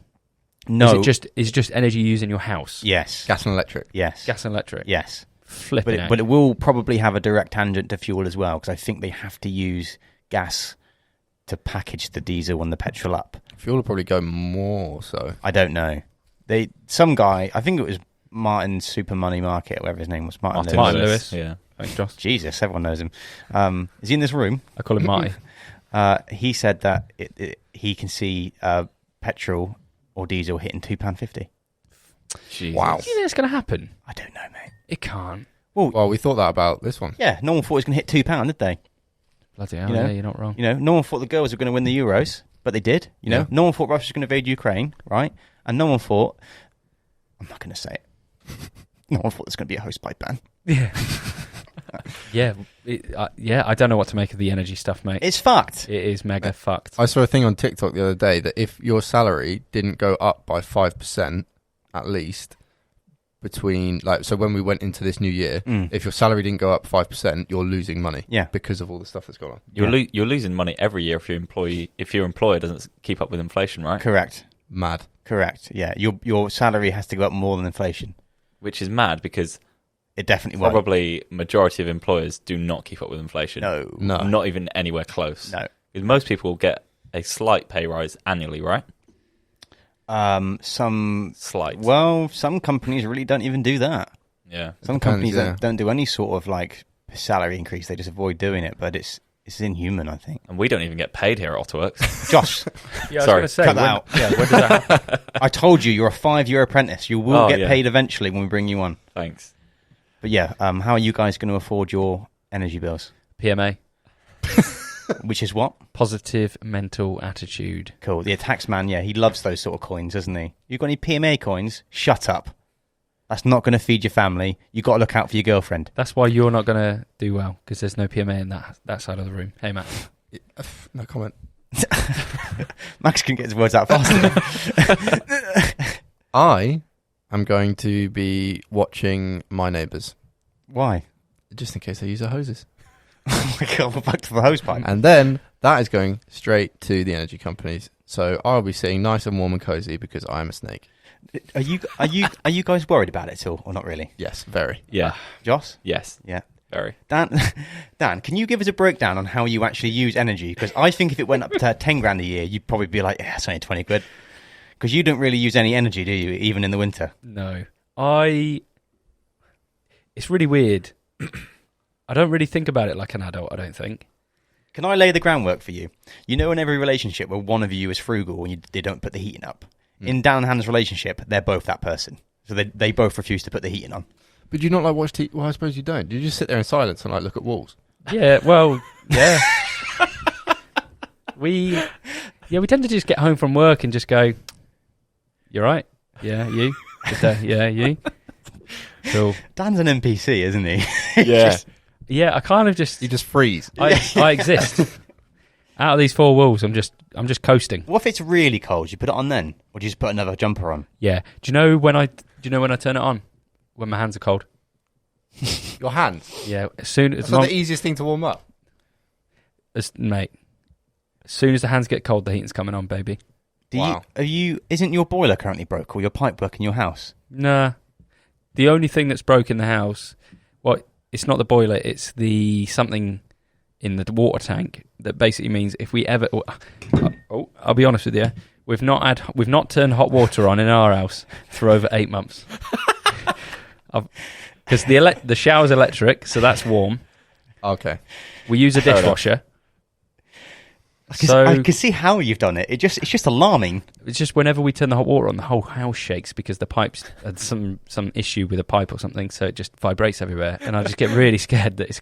No. Is it just energy used in your house? Yes. Gas and electric. Yes. Gas and electric? Yes. Flipping But it will probably have a direct tangent to fuel as well, because I think they have to use gas to package the diesel and the petrol up. Fuel will probably go more so. I don't know. Some guy, I think it was Martin Super Money Market, whatever his name was, Martin Lewis. Lewis. Yeah. Thanks, Josh. Jesus, everyone knows him. Is he in this room? I call him Marty. He said that he can see petrol or diesel hitting £2.50. Jesus. Wow. Do you think that's going to happen? I don't know, mate. It can't. Well, we thought that about this one. Yeah, no one thought it was going to hit £2, did they? Bloody hell, You know? yeah, you're not wrong. You know, no one thought the girls were going to win the Euros, but they did. You know, Yeah. no one thought Russia was going to invade Ukraine, right? And no one thought, I'm not going to say it. No one thought there's going to be a Housepipe ban. Yeah. Yeah, I don't know what to make of the energy stuff, mate. It's fucked. It is mega fucked. I saw a thing on TikTok the other day that if your salary didn't go up by 5% at least between, like, so when we went into this new year, if your salary didn't go up 5%, you're losing money. Yeah. Because of all the stuff that's going on. You're losing money every year if your employer doesn't keep up with inflation, right? Correct. Mad. Correct. Yeah, your salary has to go up more than inflation. Which is mad because It definitely won't. probably majority of employers do not keep up with inflation. No. Not even anywhere close. No. Because most people get a slight pay rise annually, right? Some Slight. Well, some companies really don't even do that. Yeah. Some depends, companies yeah. don't do any sort of like salary increase. They just avoid doing it. But it's inhuman, I think. And we don't even get paid here at Otterworks. Josh, Yeah, Sorry, I was going to say, cut that out. Yeah, when does that happen? I told you you're a 5-year apprentice. You will Oh, get yeah. paid eventually when we bring you on. Thanks. But yeah, how are you guys going to afford your energy bills? PMA, Which is what? positive mental attitude. Cool. The tax man, yeah, he loves those sort of coins, doesn't he? You got any PMA coins? Shut up. That's not going to feed your family. You got to look out for your girlfriend. That's why you're not going to do well, because there's no PMA in that side of the room. Hey, Matt. No comment. Max can get his words out faster. I am going to be watching My Neighbours, Why? just in case they use their hoses. Oh my god, we're back to the hose pipe. And then that is going straight to the energy companies. So I'll be sitting nice and warm and cozy because I'm a snake. Are you guys worried about it at all, or not really? Yes, very. Yeah. Joss? Yes. Yeah. Very. Dan, can you give us a breakdown on how you actually use energy? Because I think if it went up to 10 grand a year, you'd probably be like, yeah, it's only 20 quid. Because you don't really use any energy, do you? Even in the winter. No. It's really weird. I don't really think about it like an adult, I don't think. Can I lay the groundwork for you? You know, in every relationship where one of you is frugal and they don't put the heating up. In Dan and Hannah's relationship, they're both that person. So they both refuse to put the heating on. But do you not like watch TV? Well, I suppose you don't. Do you just sit there in silence and like look at walls? Yeah, well, yeah. we tend to just get home from work and just go, "You right? Yeah, you? Yeah, you? Cool." Dan's an NPC, isn't he? Yeah. Yeah, I kind of just You just freeze. I exist. Out of these four walls, I'm just coasting. What if it's really cold? You put it on then, or do you just put another jumper on? Yeah. Do you know when I turn it on? When my hands are cold. Your hands. Yeah. As soon as That's not the easiest thing to warm up. mate. As soon as the hands get cold, the heating's coming on, baby. Wow. Isn't your boiler currently broke, or your pipe work in your house? Nah. The only thing that's broke in the house, well, it's not the boiler, it's the something in the water tank that basically means if we ever I'll be honest with you, we've not turned hot water on in our house for over 8 months. Because the shower's electric, so that's warm. Okay. We use a dishwasher. I can see how you've done it. It's just alarming. It's just whenever we turn the hot water on, the whole house shakes because the pipes had some issue with a pipe or something, so it just vibrates everywhere, and I just get really scared that it's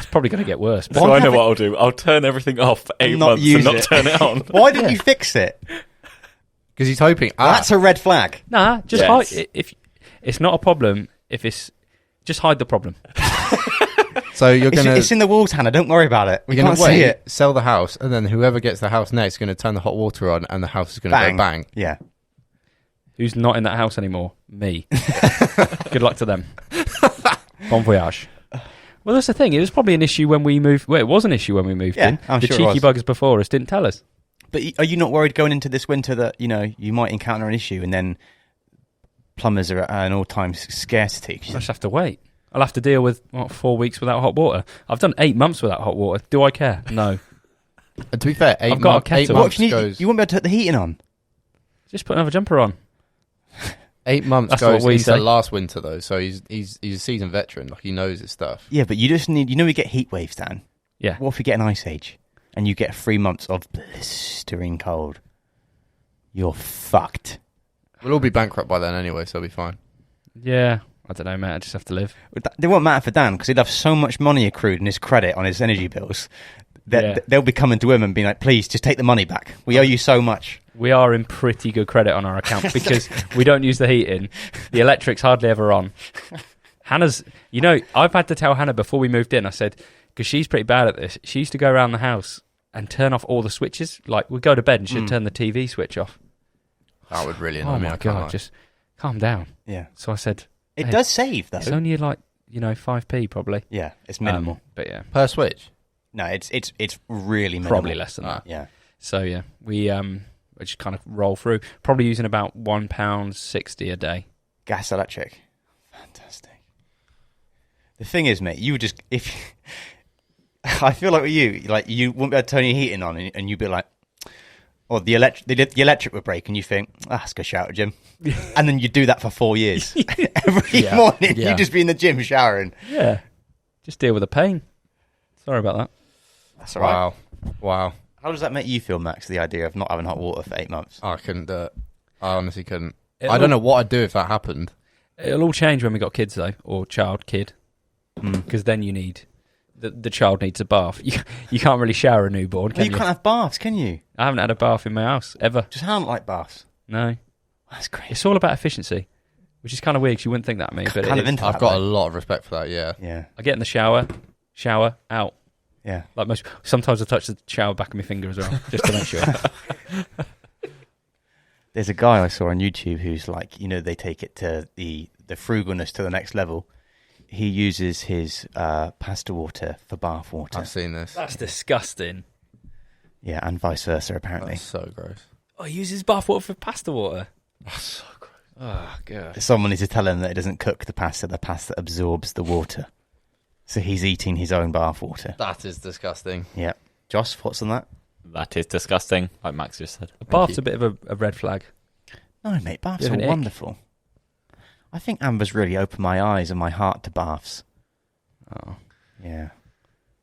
probably going to get worse. So I know what I'll do. I'll turn everything off for 8 not months use and not it. turn it on. Why didn't you fix it? Because he's hoping. That's a red flag. Nah, just Yes. hide. If it's not a problem, just hide the problem. So you're gonna. It's in the walls, Hannah. Don't worry about it. We You're can't gonna see wait, it. sell the house, and then whoever gets the house next is going to turn the hot water on, and the house is going to go bang. Yeah. Who's not in that house anymore? Me. Good luck to them. Bon voyage. Well, that's the thing. It was probably an issue when we moved. Well, it was an issue when we moved in. I'm the sure it cheeky was. buggers before us didn't tell us. But are you not worried going into this winter that you might encounter an issue and then plumbers are at an all-time scarcity? I just have to wait. I'll have to deal with 4 weeks without hot water. I've done 8 months without hot water. Do I care? No. And to be fair, I've got a kettle. 8 What months you goes. won't be able to put the heating on. Just put another jumper on. 8 months That's goes what we into say. last winter though, so he's a seasoned veteran. Like he knows his stuff. Yeah, but you just need. We get heat waves, Dan. Yeah. What if we get an ice age and you get 3 months of blistering cold? You're fucked. We'll all be bankrupt by then anyway, so it'll be fine. Yeah. I don't know, mate. I just have to live. It won't matter for Dan because he'd have so much money accrued in his credit on his energy bills that Yeah. they'll be coming to him and being like, "Please, just take the money back. We owe you so much." We are in pretty good credit on our account because we don't use the heating. The electric's hardly ever on. Hannah's, I've had to tell Hannah before we moved in, I said, because she's pretty bad at this, she used to go around the house and turn off all the switches. Like, we'd go to bed and she'd turn the TV switch off. That would really annoy Oh me. my I can't lie. God, just calm down. Yeah, So I said, it Hey, does save though. it's only like, 5p probably. Yeah, it's minimal. But yeah, Per switch. No, it's really minimal. probably less than that. Yeah. So yeah, we just kind of roll through. Probably using about £1.60 a day. Gas electric. Fantastic. The thing is, mate, you would just I feel like with you wouldn't be able to turn your heating on and you'd be like, or the electric would break and you think, let's go shower, Jim. And then you do that for 4 years. Every morning Yeah. you'd just be in the gym showering. Yeah, just deal with the pain. Sorry about that. That's all right. Wow. How does that make you feel, Max, the idea of not having hot water for 8 months? I couldn't do it. I honestly couldn't. I don't know what I'd do if that happened. It'll all change when we got kids though, or kid, because then you need the child needs a bath. You can't really shower a newborn, Well, can you you? can't have baths, can you? I haven't had a bath in my house ever. Just haven't like baths. No, That's great. it's all about efficiency, which is kind of weird 'cause you wouldn't think that of me, but Kind it of is. into I've that, got a though. lot of respect for that. Yeah. Yeah, I get in the shower, out. yeah. Like most, sometimes I touch the shower back of my finger as well, just to make sure. There's a guy I saw on YouTube who's like, they take it to the frugalness to the next level. He uses his pasta water for bath water. I've seen this. That's disgusting. Yeah, and vice versa, apparently. That's so gross. Oh, he uses bath water for pasta water. That's so gross. Oh god. Someone needs to tell him that it doesn't cook the pasta absorbs the water. So he's eating his own bath water. That is disgusting. Yeah. Joss, thoughts on that? That is disgusting, like Max just said. A bath's a bit of a red flag. No, mate, baths You have are an ick? wonderful. I think Amber's really opened my eyes and my heart to baths. Oh. Yeah.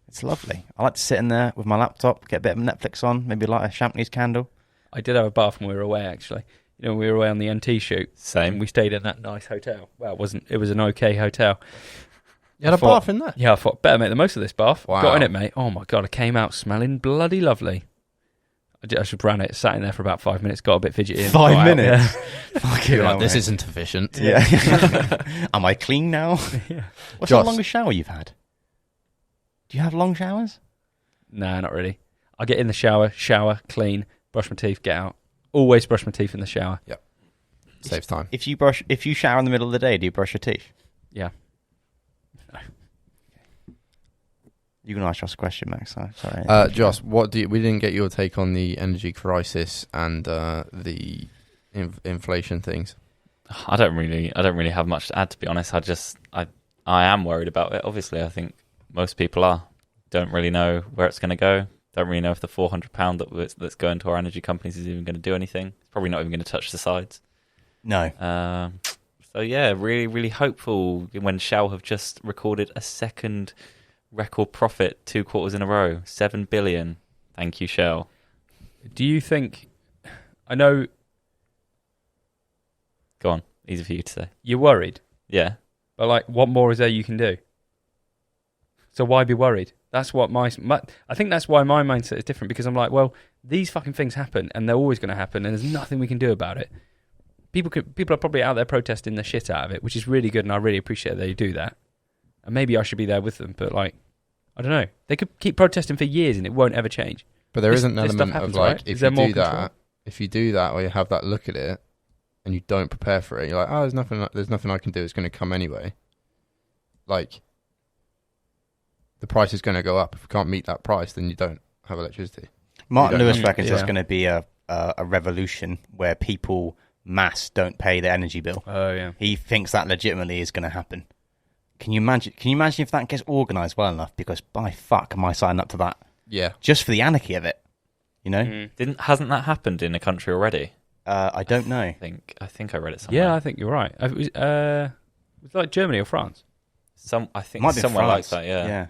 It's lovely. I like to sit in there with my laptop, get a bit of Netflix on, maybe light a champagne candle. I did have a bath when we were away, actually. We were away on the NT shoot. Same. And we stayed in that nice hotel. Well, it was an okay hotel. You had a bath in there? Yeah, I thought, better make the most of this bath. Wow. Got in it, mate. Oh my God, I came out smelling bloody lovely. I just ran it, sat in there for about 5 minutes, got a bit fidgety. and 5 got out, minutes? yeah. Fucking You're hell, like, this mate. isn't efficient. Yeah. Am I clean now? Yeah. What's Joss. the longest shower you've had? Do you have long showers? Nah, not really. I get in the shower, clean, brush my teeth, get out. Always brush my teeth in the shower. Saves time. If you shower in the middle of the day, do you brush your teeth? Yeah. You can ask Joss a question, Max. Sorry. Joss, we didn't get your take on the energy crisis and the inflation things. I don't really have much to add, to be honest. I am worried about it. Obviously, I think most people are. Don't really know where it's going to go. Don't really know if the £400 that's going to our energy companies is even going to do anything. It's probably not even going to touch the sides. No. So yeah, really, really hopeful when Shell have just recorded a second record profit 2 quarters in a row, 7 billion. Thank you, Shell. Do you think... I know Go on, easy for you to say. you're worried, Yeah. but like, what more is there you can do? So why be worried? That's what I think that's why my mindset is different, because I'm like, well, these fucking things happen and they're always going to happen and there's nothing we can do about it. People are probably out there protesting the shit out of it, which is really good and I really appreciate that they do that. And maybe I should be there with them, but like, I don't know. They could keep protesting for years and it won't ever change. But there is an This stuff element happens, of like, right? if Is there you more do control? that, or you have that look at it, and you don't prepare for it, you're like, oh, there's nothing I can do. It's going to come anyway. Like, the price is going to go up. If you can't meet that price, then you don't have electricity. Martin You don't- Lewis reckons there's Yeah. going to be a revolution where people mass don't pay their energy bill. Oh, yeah. He thinks that legitimately is going to happen. Can you imagine? Can you imagine if that gets organised well enough? Because by fuck, am I signing up to that? Yeah. Just for the anarchy of it, you know? Hasn't that happened in a country already? I don't know. I think I read it somewhere. Yeah, I think you're right. It was like Germany or France. I think Might be somewhere like France. that. Yeah. Yeah.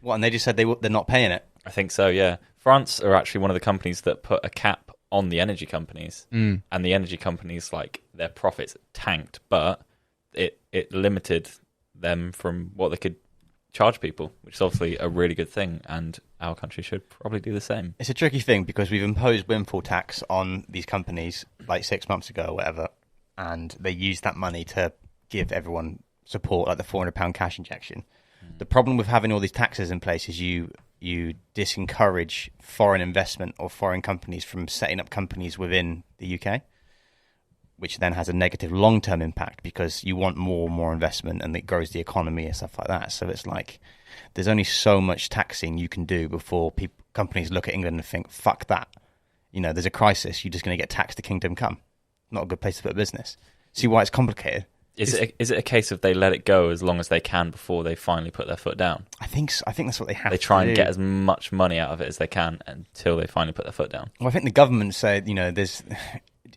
What? And they just said they're not paying it. I think so. Yeah. France are actually one of the companies that put a cap on the energy companies, and the energy companies, like, their profits tanked, but it limited them from what they could charge people, which is obviously a really good thing, and our country should probably do the same. It's a tricky thing because we've imposed windfall tax on these companies like 6 months ago or whatever, and they used that money to give everyone support, like the £400 cash injection. The problem with having all these taxes in place is you disencourage foreign investment or foreign companies from setting up companies within the UK, which then has a negative long-term impact because you want more investment and it grows the economy and stuff like that. So it's like there's only so much taxing you can do before companies look at England and think, fuck that. You know, there's a crisis. You're just going to get taxed to kingdom come. Not a good place to put a business. See why it's complicated? Is it a case of they let it go as long as they can before they finally put their foot down? I think so. I think that's what they have They to try and do. get as much money out of it as they can until they finally put their foot down. Well, I think the government said, you know,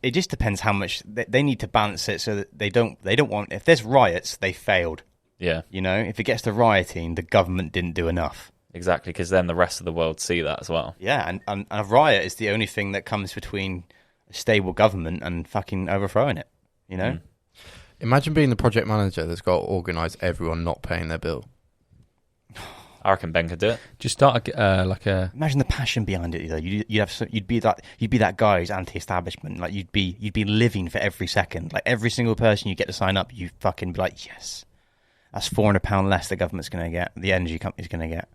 it just depends how much they need to balance it so that they don't want, if there's riots, they failed. Yeah, You know, if it gets to rioting, the government didn't do enough. exactly, because then the rest of the world see that as well. Yeah, and a riot is the only thing that comes between a stable government and fucking overthrowing it, you know? Imagine being the project manager that's got to organise everyone not paying their bill. I reckon Ben could do it. Just start Imagine the passion behind it. Though you'd be that guy who's anti-establishment. Like you'd be living for every second. Like every single person you get to sign up, you fucking be like, yes, that's £400 less the government's going to get, the energy company's going to get.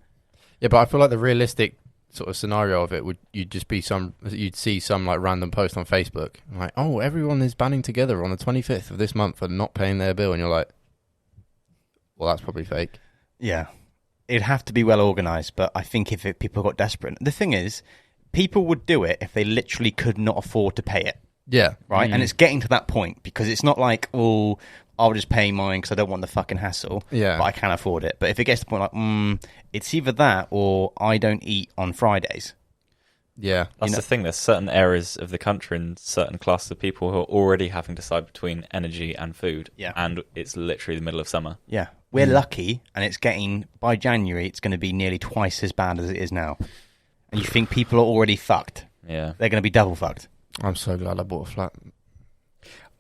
Yeah, but I feel like the realistic sort of scenario of it you'd see some like random post on Facebook like, oh, everyone is banding together on the 25th of this month for not paying their bill, and you're like, well, that's probably fake. Yeah, it'd have to be well organised, but I think if people got desperate, the thing is, people would do it if they literally could not afford to pay it. Yeah, right. And it's getting to that point because it's not like, oh, I'll just pay mine because I don't want the fucking hassle. Yeah, but I can afford it. But if it gets to the point like, it's either that or I don't eat on Fridays. Yeah, that's the thing. There's certain areas of the country and certain classes of people who are already having to decide between energy and food. Yeah, and it's literally the middle of summer. Yeah, we're lucky, and it's getting by January. It's going to be nearly twice as bad as it is now. And you think people are already fucked? Yeah, they're going to be double fucked. I'm so glad I bought a flat.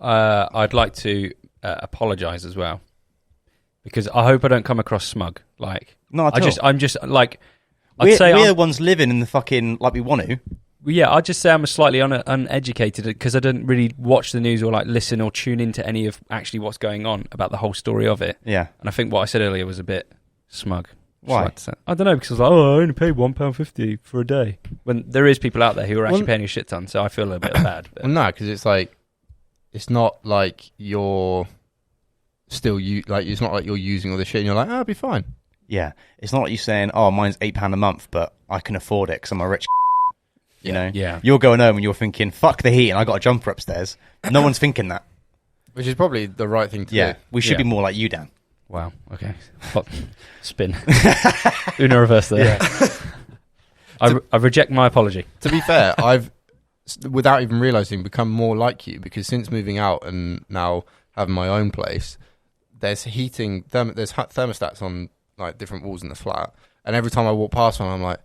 I'd like to apologise as well, because I hope I don't come across smug. Like, no, I'm just like, we're the ones living in the fucking like we want to. Yeah, I'd just say I'm slightly uneducated because I didn't really watch the news or like listen or tune into any of actually what's going on about the whole story of it. Yeah, and I think what I said earlier was a bit smug. Why? I don't know, because I was like, oh, I only paid £1.50 for a day. When there is people out there who are actually paying a shit ton, so I feel a little bit bad. But. Well, no, because it's like, it's not like you're still it's not like you're using all this shit and you're like, oh, I'll be fine. Yeah, it's not like you saying, oh, mine's £8 a month, but I can afford it because I'm a rich. You know, yeah. You're going home and you're thinking, fuck the heat, and I got a jumper upstairs. No one's thinking that. Which is probably the right thing to do. Yeah, we should be more like you, Dan. Wow. Okay. Spin. Uno reverse there. Yeah. I reject my apology. To be fair, I've, without even realising, become more like you, because since moving out and now having my own place, there's heating, there's thermostats on like different walls in the flat, and every time I walk past one, I'm like,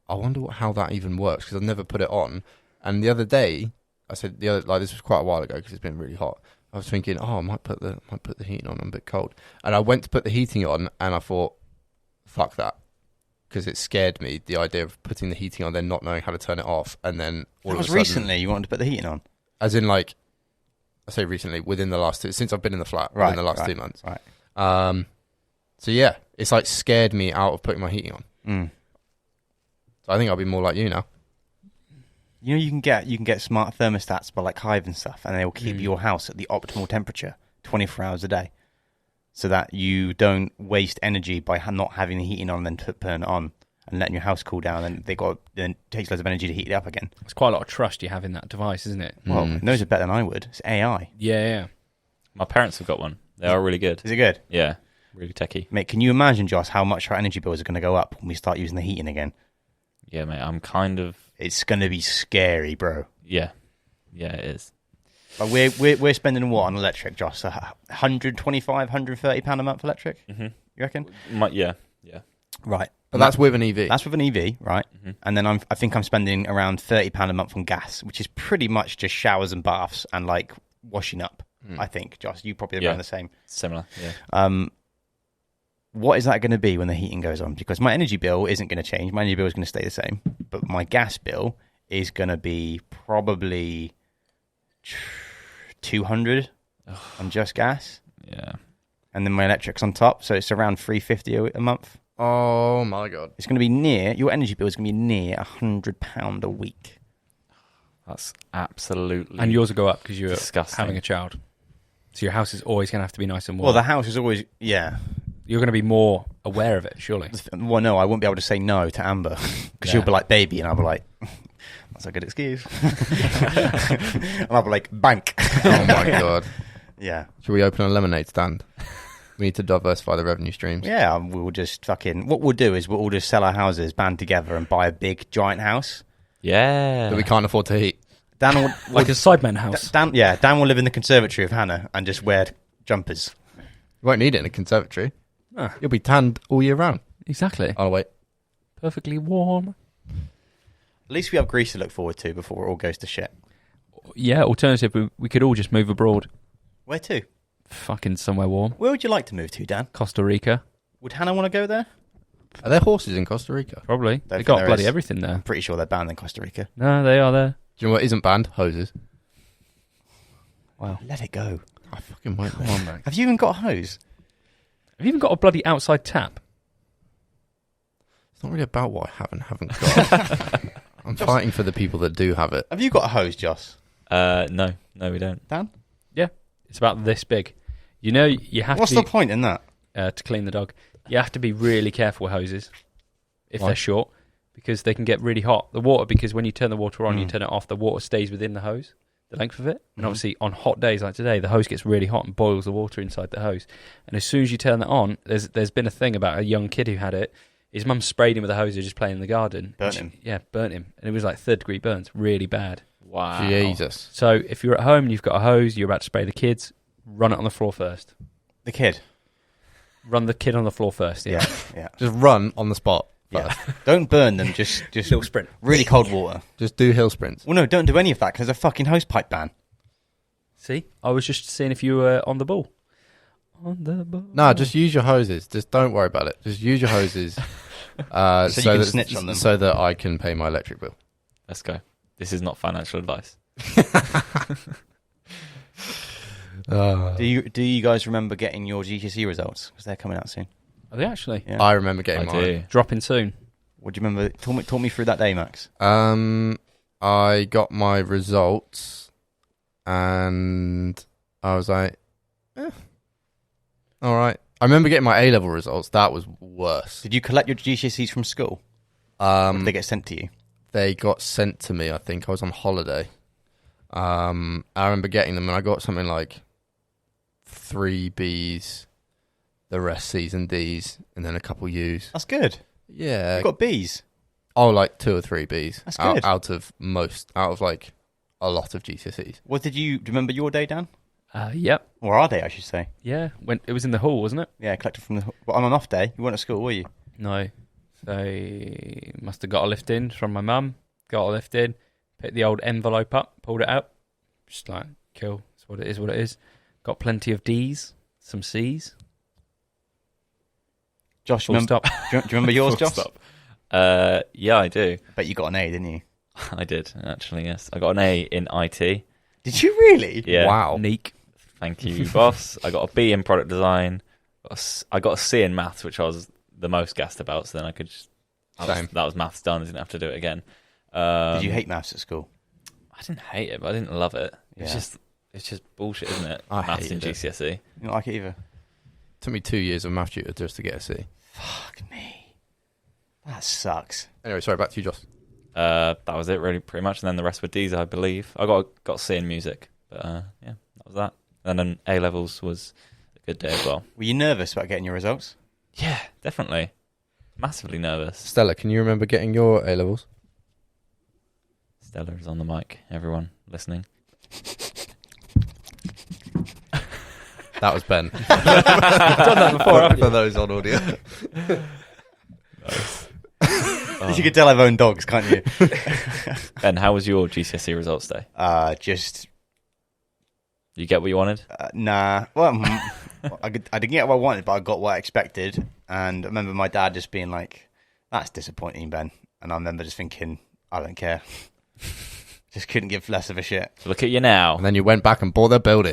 I wonder how that even works, because I've never put it on. And the other day, I said this was quite a while ago because it's been really hot. I was thinking, oh, I might put the heating on. I'm a bit cold, and I went to put the heating on, and I thought, fuck that, because it scared me, the idea of putting the heating on, then not knowing how to turn it off, and then all of a sudden, recently you wanted to put the heating on, as in like, I say recently, within the last since I've been in the flat, within the last 2 months, right? So yeah, it's like scared me out of putting my heating on. So I think I'll be more like you now. You know, you can get smart thermostats by like Hive and stuff, and they will keep your house at the optimal temperature 24 hours a day, so that you don't waste energy by not having the heating on and then turn it on and letting your house cool down. And then it takes loads of energy to heat it up again. It's quite a lot of trust you have in that device, isn't it? Well, it knows it better than I would. It's AI. Yeah. My parents have got one. They are really good. Is it good? Yeah, really techie. Mate, can you imagine, Josh, how much our energy bills are going to go up when we start using the heating again? Yeah, mate, I'm kind of... It's going to be scary, bro. Yeah, it is. But we're spending what on electric, Josh? £125, £130 a month electric? Mm-hmm. You reckon? Yeah. Right. But that's with an EV. That's with an EV, right? Mm-hmm. And then I think I'm spending around £30 a month on gas, which is pretty much just showers and baths and like washing up. I think, Josh, you probably around the same. Similar, yeah. What is that going to be when the heating goes on? Because my energy bill isn't going to change. My energy bill is going to stay the same. But my gas bill is going to be probably 200 on just gas. Yeah. And then my electric's on top, so it's around 350 a month. Oh my God. It's going to be your energy bill is going to be near £100 a week. That's absolutely And yours will go up because you're disgusting. having a child. So your house is always going to have to be nice and warm. Well, the house is always, yeah. You're going to be more aware of it, surely. Well, no, I won't be able to say no to Amber because she'll be like, baby, and I'll be like, that's a good excuse. And I'll be like, bank. Oh my God. Yeah. Should we open a lemonade stand? We need to diversify the revenue streams. Yeah, we'll just what we'll do is we'll all just sell our houses, band together, and buy a big, giant house. Yeah. That we can't afford to heat. Dan will, like a Sidemen house. Dan will live in the conservatory of Hannah and just wear jumpers. You won't need it in a conservatory. Ah. You'll be tanned all year round. Exactly. Oh, wait. Perfectly warm. At least we have Greece to look forward to before it all goes to shit. Yeah, alternative, we could all just move abroad. Where to? Fucking somewhere warm. Where would you like to move to, Dan? Costa Rica, Would Hannah want to go there? Are there horses in Costa Rica? probably. Don't They think got there bloody is. everything there. I'm pretty sure they're banned in Costa Rica. No, they are there. Do you know what isn't banned? Hoses. Wow. Let it go. I fucking won't. Come on, man. Have you even got a hose? Have you even got a bloody outside tap? It's not really about what I have and haven't got. I'm fighting for the people that do have it. Have you got a hose, Joss? No, we don't. Dan? It's about this big. You know, you have What's to the be, point in that? to clean the dog. You have to be really careful with hoses if Why? they're short, because they can get really hot. The water, because when you turn the water on, you Mm. turn it off, the water stays within the hose, the length of it. And Mhm. obviously, on hot days like today, the hose gets really hot and boils the water inside the hose. And as soon as you turn that on, there's been a thing about a young kid who had it. His mum sprayed him with a hose just playing in the garden. Burnt And him. Yeah, burnt him. And it was like 3rd-degree burns, really bad. Wow. Jesus. So if you're at home and you've got a hose, you're about to spray the kids, run it on the floor first. The kid. Run the kid on the floor first. Yeah. Yeah. Just run on the spot. Yeah. Don't burn them. Just Little sprint. really cold water. Just do hill sprints. Well, no, don't do any of that because there's a fucking hosepipe ban. See, I was just seeing if you were on the ball. On the ball. No, just use your hoses. Just don't worry about it. Just use your hoses. So you can that, snitch on them. So that I can pay my electric bill. Let's go. This is not financial advice. Do you guys remember getting your GCSE results? Because they're coming out soon. Are they actually Yeah. I remember getting I mine. do. dropping soon? What do you remember? Talk me through that day, Max. I got my results, and I was like, all right. I remember getting my A-level results. That was worse. Did you collect your GCSEs from school? Or did they get sent to you? They got sent to me. I think I was on holiday. I remember getting them, and I got something like 3 Bs, the rest Cs and Ds, and then a couple Us. That's good. Yeah. You got Bs. Oh, like 2 or 3 Bs. That's good. Out of like a lot of GCSEs. What do you remember your day, Dan? Yep. Or are they, I should say? Yeah. When it was in the hall, wasn't it? Yeah, collected from the... Well, on an off day, you weren't at school, were you? No. They must have got a lift in from my mum. Got a lift in, picked the old envelope up, pulled it out. Just like, cool. It's what it is. Got plenty of Ds, some Cs. Josh, Full remember, stop. do you remember yours, Full Josh? stop. Yeah, I do. I bet you got an A, didn't you? I did, actually, yes. I got an A in IT. Did you really? Yeah. Wow. Neek. Thank you, boss. I got a B in product design. I got a C in maths, which I was the most gassed about, so then I could just... Same. That was maths done, I didn't have to do it again. Did you hate maths at school? I didn't hate it, but I didn't love it. Yeah. It's just bullshit, isn't it? I Maths in hated it. GCSE. You don't like it either? Took me 2 years of math tutor just to get a C. Fuck me. That sucks. Anyway, sorry, back to you, Joss. That was it, really, pretty much. And then the rest were D's, I believe. I got a C in music, but yeah, that was that. And then A levels was a good day as well. Were you nervous about getting your results? Yeah, definitely. Massively nervous. Stella, can you remember getting your A-levels? Stella is on the mic. Everyone listening. That was Ben. Done that before, haven't you? For those on audio. You could tell I've owned dogs, can't you? Ben, how was your GCSE results day? Just You get what you wanted? nah. Well, I didn't get what I wanted, but I got what I expected. And I remember my dad just being like, "That's disappointing, Ben." And I remember just thinking, "I don't care." Just couldn't give less of a shit. Look at you now. And then you went back and bought their building.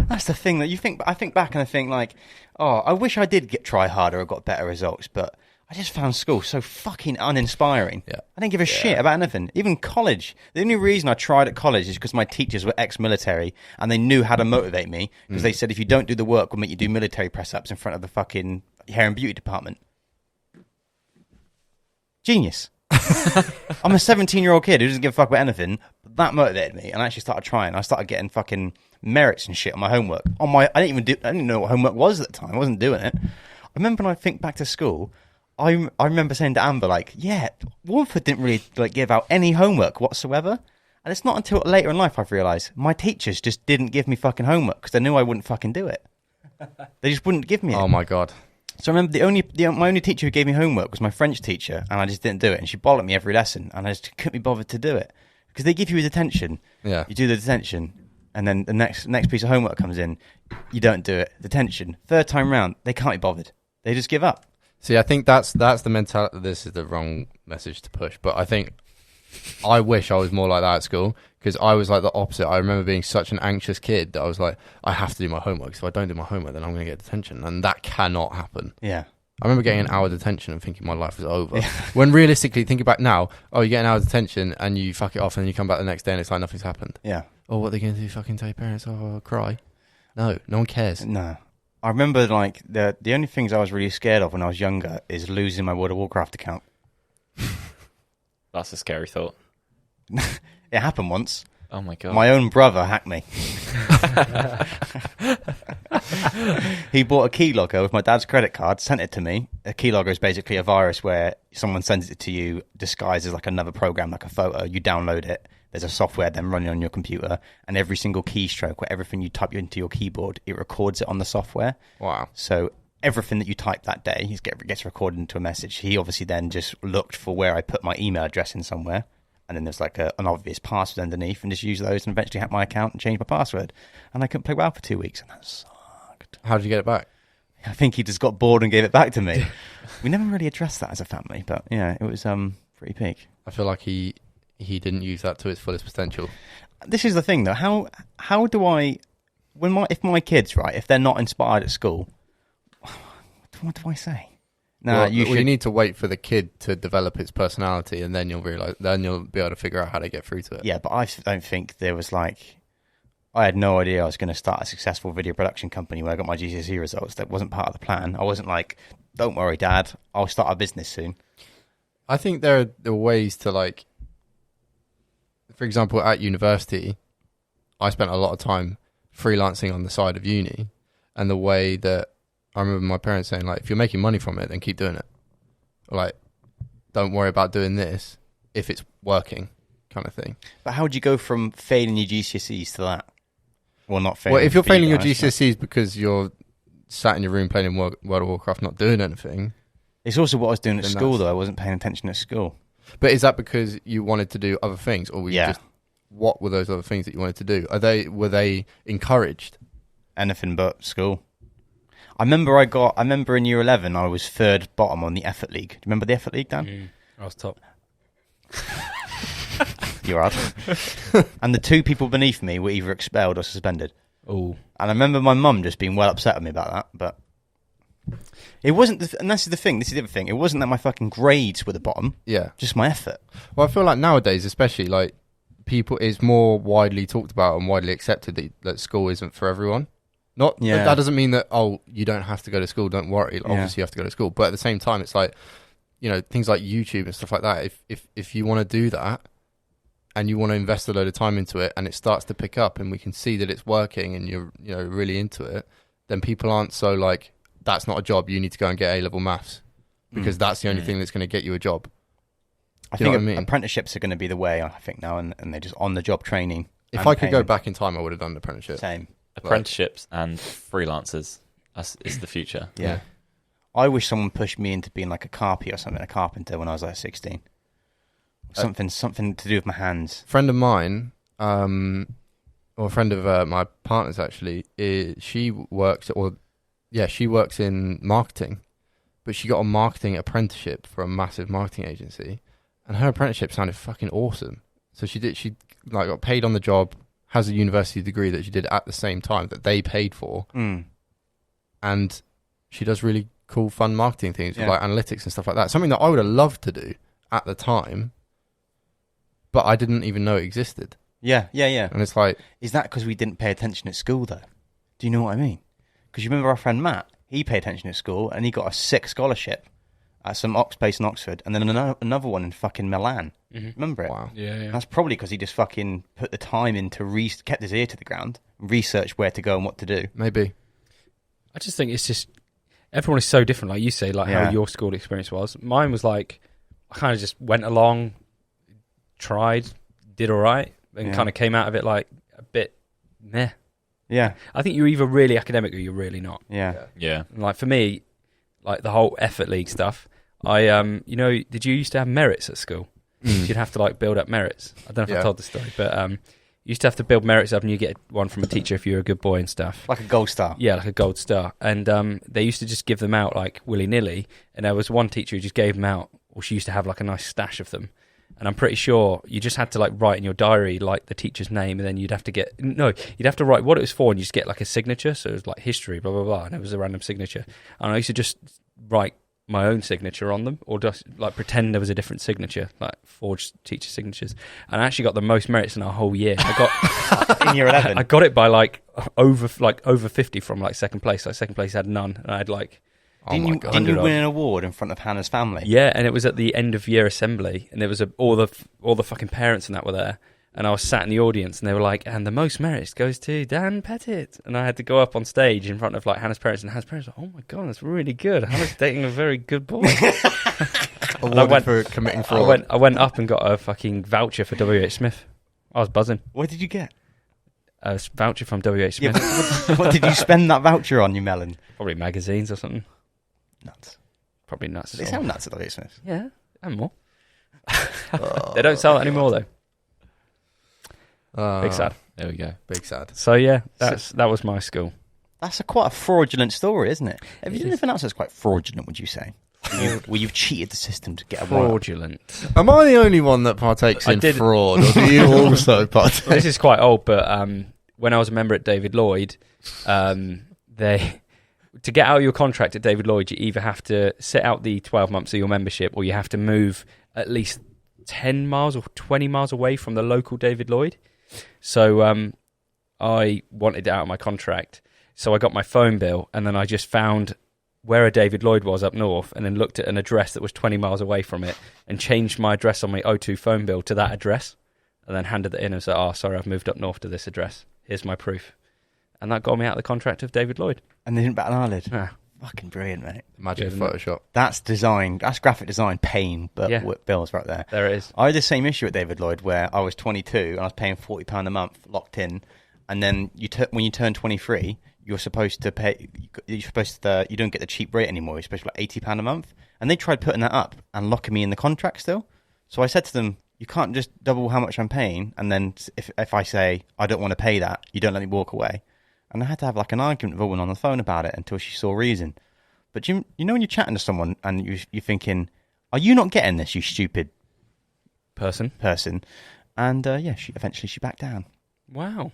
That's the thing that you think. I think back and I think like, oh, I wish I did try harder or got better results, but I just found school so fucking uninspiring. Yeah. I didn't give a shit about anything. Even college. The only reason I tried at college is because my teachers were ex-military and they knew how to motivate me because they said if you don't do the work, we'll make you do military press-ups in front of the fucking hair and beauty department. Genius. I'm a 17-year-old kid who doesn't give a fuck about anything. But that motivated me, and I actually started trying. I started getting fucking merits and shit on my homework. I didn't know what homework was at the time. I wasn't doing it. I remember when I think back to school, I remember saying to Amber, like, yeah, Wolford didn't really like give out any homework whatsoever. And it's not until later in life I've realised my teachers just didn't give me fucking homework because they knew I wouldn't fucking do it. They just wouldn't give me it. Oh my god. So I remember my only teacher who gave me homework was my French teacher, and I just didn't do it. And she bollocked me every lesson, and I just couldn't be bothered to do it because they give you a detention. Yeah. You do the detention, And then the next piece of homework comes in, you don't do it. Detention. Third time round, they can't be bothered. They just give up. See, I think that's the mentality. This is the wrong message to push, but I think I wish I was more like that at school, because I was like the opposite. I remember being such an anxious kid that I was like, I have to do my homework. So if I don't do my homework, then I'm going to get detention, and that cannot happen. Yeah. I remember getting an hour detention and thinking my life was over. When realistically, thinking back now, you get an hour detention and you fuck it off, and then you come back the next day and it's like nothing's happened. Yeah. Oh, what are they going to do? Fucking tell your parents? Oh, cry? No one cares. No. I remember like the only things I was really scared of when I was younger is losing my World of Warcraft account. That's a scary thought. It happened once. Oh my god. My own brother hacked me. He bought a keylogger with my dad's credit card, sent it to me. A keylogger is basically a virus where someone sends it to you disguised as like another program, like a photo. You download it. There's a software then running on your computer, and every single keystroke or everything you type into your keyboard, it records it on the software. Wow. So everything that you type that day gets recorded into a message. He obviously then just looked for where I put my email address in somewhere, and then there's like an obvious password underneath, and just used those and eventually hacked my account and changed my password. And I couldn't play WoW for 2 weeks, and that sucked. How did you get it back? I think he just got bored and gave it back to me. We never really addressed that as a family, but yeah, it was pretty peak. I feel like he didn't use that to its fullest potential. This is the thing, though. How do I, if my kids, right, if they're not inspired at school, what do I say? No, Well, you need to wait for the kid to develop its personality, and then you'll be able to figure out how to get through to it. Yeah, but I don't think there was like, I had no idea I was going to start a successful video production company where I got my GCSE results. That wasn't part of the plan. I wasn't like, don't worry, Dad, I'll start a business soon. I think there are ways to, like, for example, at university, I spent a lot of time freelancing on the side of uni, and the way that I remember my parents saying, like, if you're making money from it, then keep doing it. Or, like, don't worry about doing this if it's working, kind of thing. But how would you go from failing your GCSEs to that? Well, not failing. Well, if you're for you failing your guys, GCSEs because you're sat in your room playing World of Warcraft, not doing anything. It's also what I was doing at Then school, that's- though. I wasn't paying attention at school. But is that because you wanted to do other things, or were you Yeah. just, what were those other things that you wanted to do? Were they encouraged? Anything but school. I remember in year 11, I was third bottom on the effort league. Do you remember the effort league, Dan? I was top. You're odd. And the two people beneath me were either expelled or suspended. Oh, And I remember my mum just being well upset with me about that, but it wasn't, and this is the thing, this is the other thing, it wasn't that my fucking grades were the bottom, Yeah. just my effort. Well, I feel like nowadays, especially, like, people, it's more widely talked about and widely accepted that school isn't for everyone. Yeah. That doesn't mean that, you don't have to go to school, don't worry. Like, Yeah. obviously, you have to go to school. But at the same time, it's like, things like YouTube and stuff like that. If you want to do that and you want to invest a load of time into it, and it starts to pick up, and we can see that it's working, and you're really into it, then people aren't so like, that's not a job, you need to go and get A-level maths, because that's the only thing that's going to get you a job. I Do you think know what I mean? apprenticeships are going to be the way, I think, now, and they're just on-the-job training. If and I could go payment. back in time, I would have done an apprenticeship. Same. Apprenticeships and freelancers is the future. Yeah. I wish someone pushed me into being like a carpy or something, a carpenter, when I was like 16. Something to do with my hands. A friend of mine, or a friend of my partner's actually, she works in marketing, but she got a marketing apprenticeship for a massive marketing agency, and her apprenticeship sounded fucking awesome. So she got paid on the job, has a university degree that she did at the same time that they paid for, and she does really cool, fun marketing things with like analytics and stuff like that. Something that I would have loved to do at the time, but I didn't even know it existed. Yeah. And it's like, Is that because we didn't pay attention at school, though? Do you know what I mean? Because you remember our friend Matt? He paid attention at school, and he got a sick scholarship at some place in Oxford, and then another one in fucking Milan. Remember it? wow. yeah. That's probably because he just fucking put the time in to kept his ear to the ground, researched where to go and what to do. Maybe. I just think it's just, everyone is so different. Like you say, like Yeah. how your school experience was. Mine was like, I kind of just went along, tried, did all right, and kind of came out of it like a bit meh. Yeah. I think you're either really academic or you're really not. Yeah. Yeah. And like for me, like the whole effort league stuff, I did you used to have merits at school? You'd have to like build up merits. I don't know if I Yeah. told the story, but You used to have to build merits up, and you get one from a teacher if you were a good boy and stuff. Like a gold star. Yeah, like a gold star. And they used to just give them out like willy-nilly. And there was one teacher who just gave them out, or she used to have like a nice stash of them. And I'm pretty sure you just had to like write in your diary like the teacher's name, and then you'd have to write what it was for, and you just get like a signature. So it was like history, blah, blah, blah. And it was a random signature. And I used to just write my own signature on them, or just like pretend there was a different signature, like forged teacher signatures. And I actually got the most merits in our whole year. I got In year 11. I got it by like over 50 from like second place. Like second place had none, and I had like Didn't you win an award in front of Hannah's family? yeah, and it was at the end of year assembly, and there was all the fucking parents and that were there. And I was sat in the audience, and they were like, and the most merits goes to Dan Pettit. And I had to go up on stage in front of like Hannah's parents, and Hannah's parents were like, oh my God, that's really good. Hannah's dating a very good boy. Awarded for committing fraud. I went up and got a fucking voucher for WH Smith. I was buzzing. What did you get? A voucher from WH Yeah, Smith. but what did you spend that voucher on, you melon? Probably magazines or something. Nuts. Probably nuts. They sell nuts at W. Smith. Yeah, and more. They don't sell it anymore, though. Big sad. There we go. Big sad. So yeah, that was my school. That's quite a fraudulent story, isn't it? Have you It done is. anything else that's quite fraudulent, would you say? Where you've cheated the system to get a Fraudulent. Am I the only one that partakes I in did- fraud, or do you also partake? This is quite old, but when I was a member at David Lloyd, they to get out of your contract at David Lloyd, you either have to sit out the 12 months of your membership, or you have to move at least 10 miles or 20 miles away from the local David Lloyd. So I wanted it out of my contract, so I got my phone bill, and then I just found where a David Lloyd was up north, and then looked at an address that was 20 miles away from it, and changed my address on my O2 phone bill to that address, and then handed it in and said, oh, sorry, I've moved up north to this address. Here's my proof. And that got me out of the contract of David Lloyd. And they didn't bat an eyelid. Ah, Fucking brilliant, mate. Magic Good, Photoshop. That's design. That's graphic design pain, but Yeah. with bills right there. there it is. I had the same issue at David Lloyd where I was 22 and I was paying £40 a month locked in, and then when you turn 23, you're supposed to pay. You don't get the cheap rate anymore. You're supposed to pay £80 a month, and they tried putting that up and locking me in the contract still. So I said to them, you can't just double how much I'm paying, and then if I say I don't want to pay that, you don't let me walk away. And I had to have like an argument with a woman on the phone about it until she saw reason. But you know when you're chatting to someone and you're thinking, are you not getting this, you stupid Person. And she eventually backed down. Wow.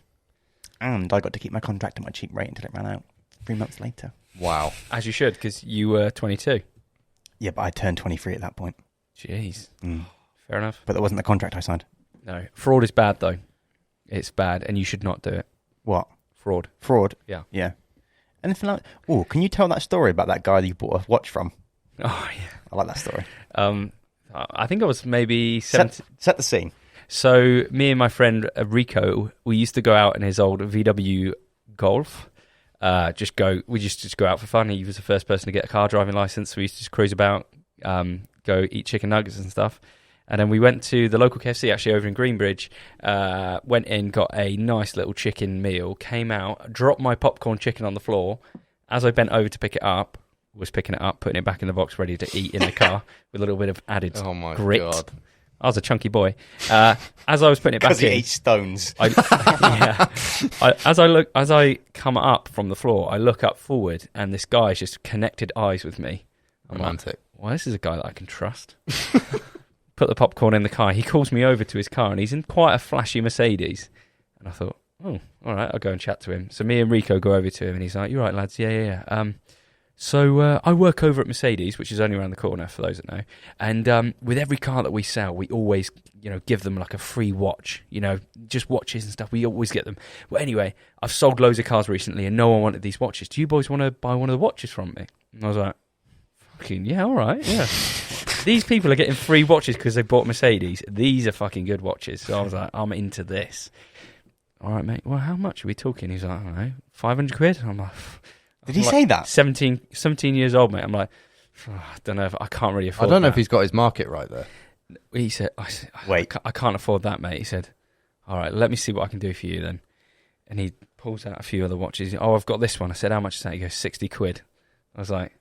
And I got to keep my contract at my cheap rate until it ran out 3 months later. Wow. As you should, because you were 22. Yeah, but I turned 23 at that point. Jeez. Mm. Fair enough. But that wasn't the contract I signed. No. Fraud is bad, though. It's bad, and you should not do it. What? Fraud. Fraud? Yeah. Yeah. Anything like... Oh, can you tell that story about that guy that you bought a watch from? Oh, yeah. I like that story. I think I was maybe 17. Set the scene. So me and my friend Rico, we used to go out in his old VW Golf. We just go out for fun. He was the first person to get a car driving license. So we used to just cruise about, go eat chicken nuggets and stuff. And then we went to the local KFC actually over in Greenbridge, went in, got a nice little chicken meal, came out, dropped my popcorn chicken on the floor. As I bent over to pick it up, was picking it up, putting it back in the box, ready to eat in the car with a little bit of added Oh my grit. God. I was a chunky boy. As I was putting it back Because he in, ate stones. as I come up from the floor, I look up forward, and this guy's just connected eyes with me. I'm like, Romantic. well, this is a guy that I can trust. Put the popcorn in the car. He calls me over to his car, and he's in quite a flashy Mercedes. And I thought, oh, all right, I'll go and chat to him. So me and Rico go over to him, and he's like, "You're right, lads. Yeah. So I work over at Mercedes, which is only around the corner for those that know. And with every car that we sell, we always, give them like a free watch. Just watches and stuff. We always get them. Well, anyway, I've sold loads of cars recently, and no one wanted these watches. Do you boys want to buy one of the watches from me?" And I was like, "Fucking yeah, all right, yeah." These people are getting free watches because they bought Mercedes. These are fucking good watches. So I was like, I'm into this. All right, mate. Well, how much are we talking? He's like, I don't know, 500 quid. I'm like, Did he say that? 17 years old, mate. I'm like, I don't know. I can't really I afford don't know that. if he's got his market right there. He said, I said, Wait. I can't afford that, mate. He said, all right, let me see what I can do for you then. And he pulls out a few other watches. Oh, I've got this one. I said, how much is that? He goes, 60 quid. I was like,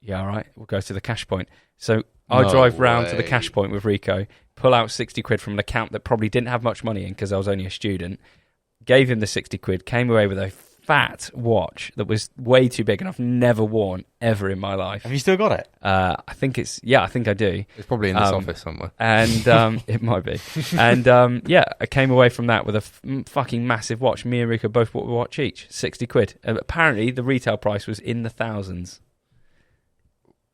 yeah, all right. We'll go to the cash point. So I No drive round to the way. cash point with Rico, pull out 60 quid from an account that probably didn't have much money in because I was only a student, gave him the 60 quid, came away with a fat watch that was way too big and I've never worn ever in my life. Have you still got it? I think I do. It's probably in this office somewhere. And it might be. And I came away from that with a fucking massive watch. Me and Rico both bought a watch each, 60 quid. Apparently, the retail price was in the thousands.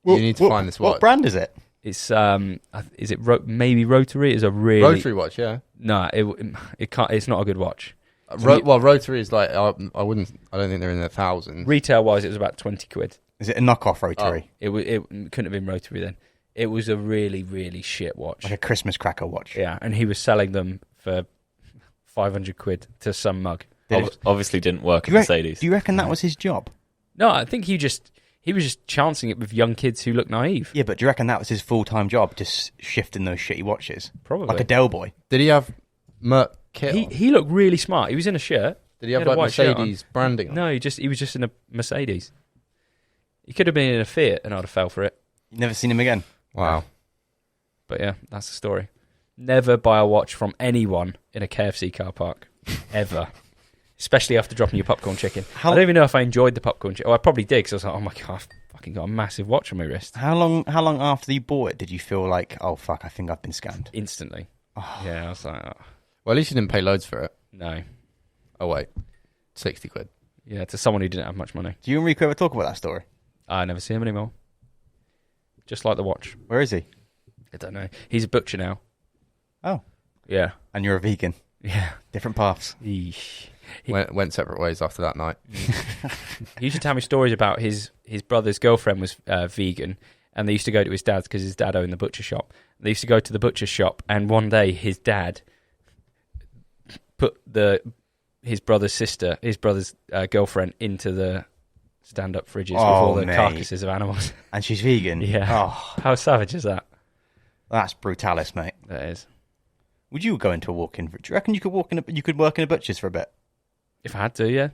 You need to find this watch. What brand is it? It's is it maybe Rotary? Is a really Rotary watch, yeah. No, it can't. It's not a good watch. Well, Rotary is like I don't think they're in the thousands. Retail wise, it was about 20 quid. Is it a knockoff Rotary? It couldn't have been Rotary then. It was a really really shit watch. Like a Christmas cracker watch? Yeah, and he was selling them for 500 quid to some mug. Obviously didn't work at Mercedes. Do you reckon that was his job? No, I think he was just chancing it with young kids who look naive. Yeah, but do you reckon that was his full-time job, just shifting those shitty watches? Probably. Like a Del Boy? Did he have Merc kit on? He looked really smart. He was in a shirt. Did he have had a like white shirt on. Mercedes branding on? No, he was just in a Mercedes. He could have been in a Fiat and I'd have fell for it. You never seen him again? Wow. But yeah, that's the story. Never buy a watch from anyone in a KFC car park. Ever. Especially after dropping your popcorn chicken. I don't even know if I enjoyed the popcorn chicken. Oh, I probably did because I was like, oh my God, I've fucking got a massive watch on my wrist. How long after you bought it did you feel like, oh fuck, I think I've been scammed? Instantly. Oh. Yeah, I was like, oh, Well, at least you didn't pay loads for it. no. Oh wait, 60 quid. Yeah, to someone who didn't have much money. Do you and Rico ever talk about that story? I never see him anymore. Just like the watch. Where is he? I don't know. He's a butcher now. Oh. Yeah. And you're a vegan. Yeah. Different paths. Eesh. Went separate ways after that night. He used to tell me stories about his brother's girlfriend was vegan, and they used to go to his dad's because his dad owned the butcher shop. They used to go to the butcher shop, and one day his dad put his brother's girlfriend into the stand-up fridges with all the carcasses of animals. And she's vegan? Yeah. Oh, How savage is that? that's brutalis, mate. That is. Would you go into a walk-in? Do you reckon you could work in a butcher's for a bit? If I had to, yeah.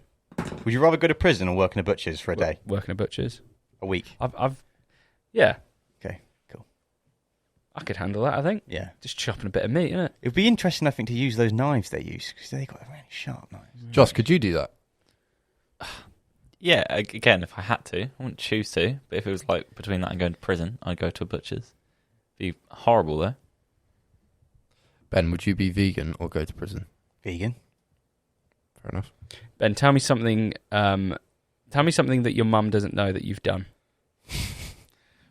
Would you rather go to prison or work in a butcher's for a day? Working at butchers. A week? Yeah. Okay, cool. I could handle that, I think. Yeah. Just chopping a bit of meat, innit? It would be interesting, I think, to use those knives they use, because they got really sharp knives. Josh, could you do that? Yeah, again, if I had to, I wouldn't choose to. But if it was like between that and going to prison, I'd go to a butcher's. Be horrible though. Ben, would you be vegan or go to prison? Vegan? Fair enough. Ben, tell me something. Tell me something that your mum doesn't know that you've done.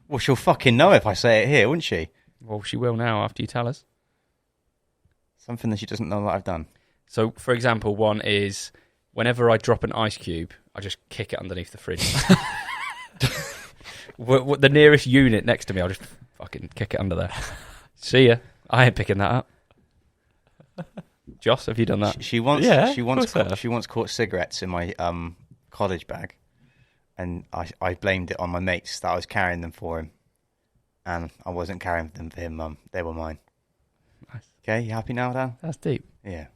Well, she'll fucking know if I say it here, wouldn't she? Well, she will now after you tell us. Something that she doesn't know that I've done. So, for example, one is whenever I drop an ice cube, I just kick it underneath the fridge. The nearest unit next to me, I'll just fucking kick it under there. See ya. I ain't picking that up. Joss, have you done that? She once caught cigarettes in my college bag, and I blamed it on my mates that I was carrying them for him, and I wasn't carrying them for him, Mum. They were mine. Nice. Okay, you happy now, Dan? That's deep. Yeah.